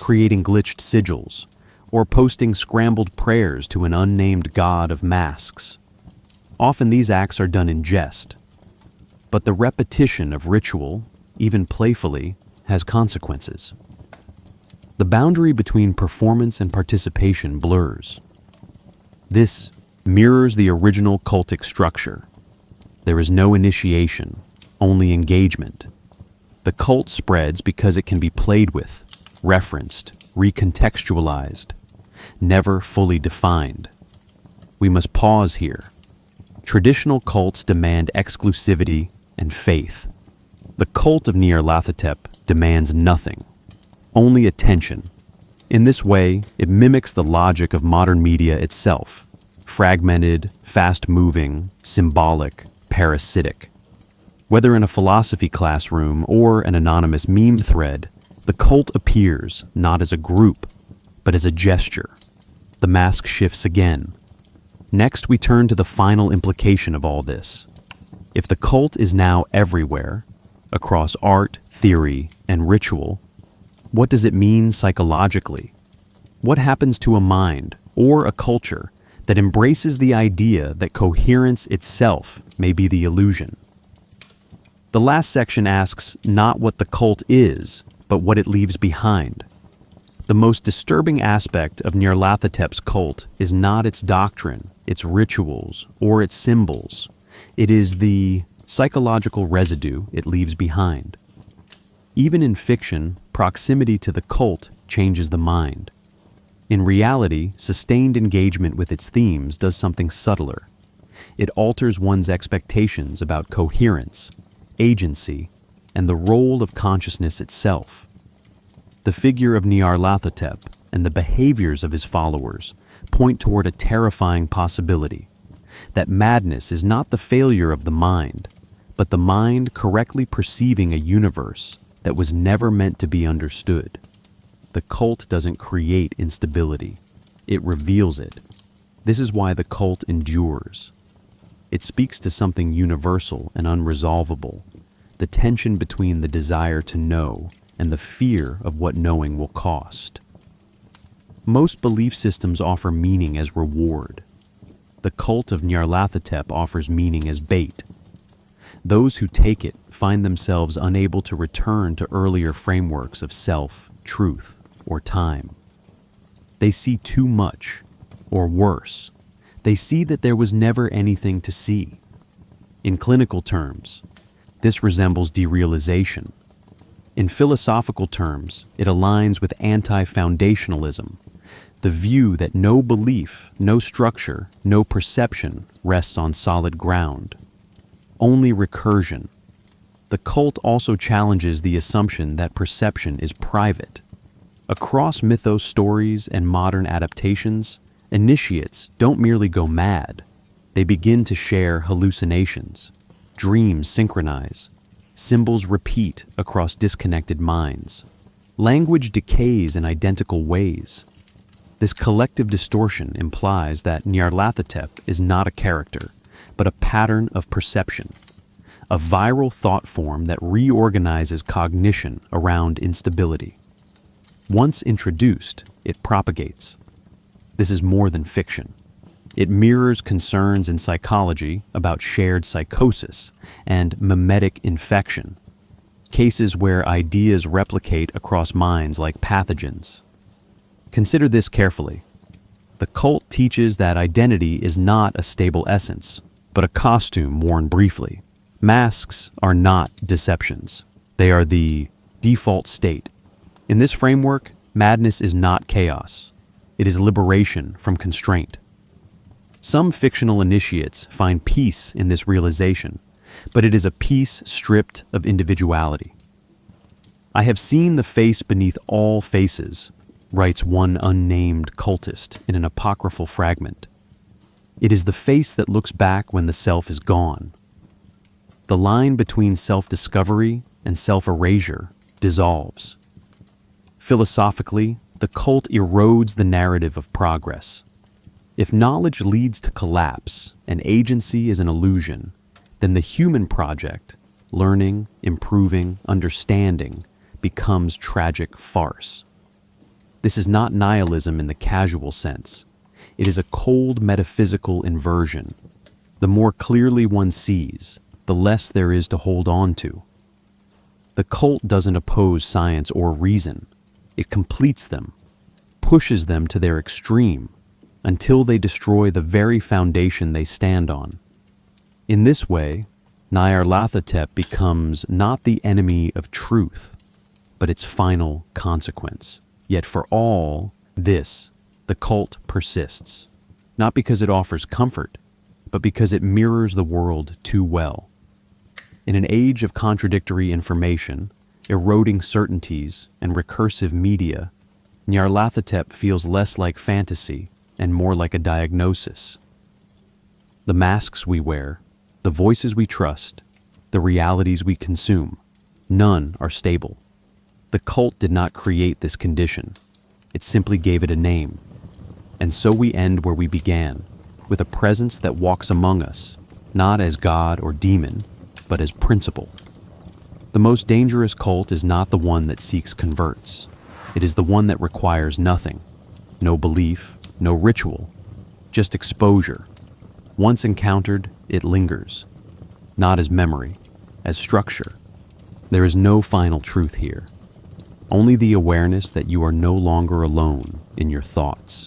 creating glitched sigils, or posting scrambled prayers to an unnamed god of masks. Often these acts are done in jest, but the repetition of ritual, even playfully, has consequences. The boundary between performance and participation blurs. This mirrors the original cultic structure. There is no initiation, only engagement. The cult spreads because it can be played with, referenced, recontextualized, never fully defined. We must pause here. Traditional cults demand exclusivity and faith. The cult of Nyarlathotep demands nothing, only attention. In this way, it mimics the logic of modern media itself: fragmented, fast-moving, symbolic, parasitic. Whether in a philosophy classroom or an anonymous meme thread, the cult appears not as a group, but as a gesture. The mask shifts again. Next, we turn to the final implication of all this. If the cult is now everywhere, across art, theory, and ritual, what does it mean psychologically? What happens to a mind or a culture that embraces the idea that coherence itself may be the illusion? The last section asks not what the cult is, but what it leaves behind. The most disturbing aspect of Nyarlathotep's cult is not its doctrine, its rituals, or its symbols. It is the psychological residue it leaves behind. Even in fiction, proximity to the cult changes the mind. In reality, sustained engagement with its themes does something subtler. It alters one's expectations about coherence, agency, and the role of consciousness itself. The figure of Nyarlathotep and the behaviors of his followers point toward a terrifying possibility: that madness is not the failure of the mind, but the mind correctly perceiving a universe that was never meant to be understood. The cult doesn't create instability, it reveals it. This is why the cult endures. It speaks to something universal and unresolvable: the tension between the desire to know and the fear of what knowing will cost. Most belief systems offer meaning as reward. The cult of Nyarlathotep offers meaning as bait. Those who take it find themselves unable to return to earlier frameworks of self, truth, or time. They see too much, or worse, they see that there was never anything to see. In clinical terms, this resembles derealization. In philosophical terms, it aligns with anti-foundationalism, the view that no belief, no structure, no perception rests on solid ground. Only recursion. The cult also challenges the assumption that perception is private. Across mythos stories and modern adaptations, initiates don't merely go mad. They begin to share hallucinations. Dreams synchronize. Symbols repeat across disconnected minds. Language decays in identical ways. This collective distortion implies that Nyarlathotep is not a character, but a pattern of perception, a viral thought form that reorganizes cognition around instability. Once introduced, it propagates. This is more than fiction. It mirrors concerns in psychology about shared psychosis and mimetic infection, cases where ideas replicate across minds like pathogens. Consider this carefully. The cult teaches that identity is not a stable essence, but a costume worn briefly. Masks are not deceptions. They are the default state. In this framework, madness is not chaos. It is liberation from constraint. Some fictional initiates find peace in this realization, but it is a peace stripped of individuality. "I have seen the face beneath all faces," writes one unnamed cultist in an apocryphal fragment. It is the face that looks back when the self is gone. The line between self-discovery and self-erasure dissolves. Philosophically, the cult erodes the narrative of progress. If knowledge leads to collapse and agency is an illusion, then the human project, learning, improving, understanding, becomes tragic farce. This is not nihilism in the casual sense. It is a cold metaphysical inversion. The more clearly one sees, the less there is to hold on to. The cult doesn't oppose science or reason. It completes them, pushes them to their extreme, until they destroy the very foundation they stand on. In this way, Nyarlathotep becomes not the enemy of truth, but its final consequence. Yet for all this, the cult persists, not because it offers comfort, but because it mirrors the world too well. In an age of contradictory information, eroding certainties, and recursive media, Nyarlathotep feels less like fantasy and more like a diagnosis. The masks we wear, the voices we trust, the realities we consume, none are stable. The cult did not create this condition. It simply gave it a name. And so we end where we began, with a presence that walks among us, not as God or demon, but as principle. The most dangerous cult is not the one that seeks converts. It is the one that requires nothing. No belief, no ritual, just exposure. Once encountered, it lingers. Not as memory, as structure. There is no final truth here. Only the awareness that you are no longer alone in your thoughts.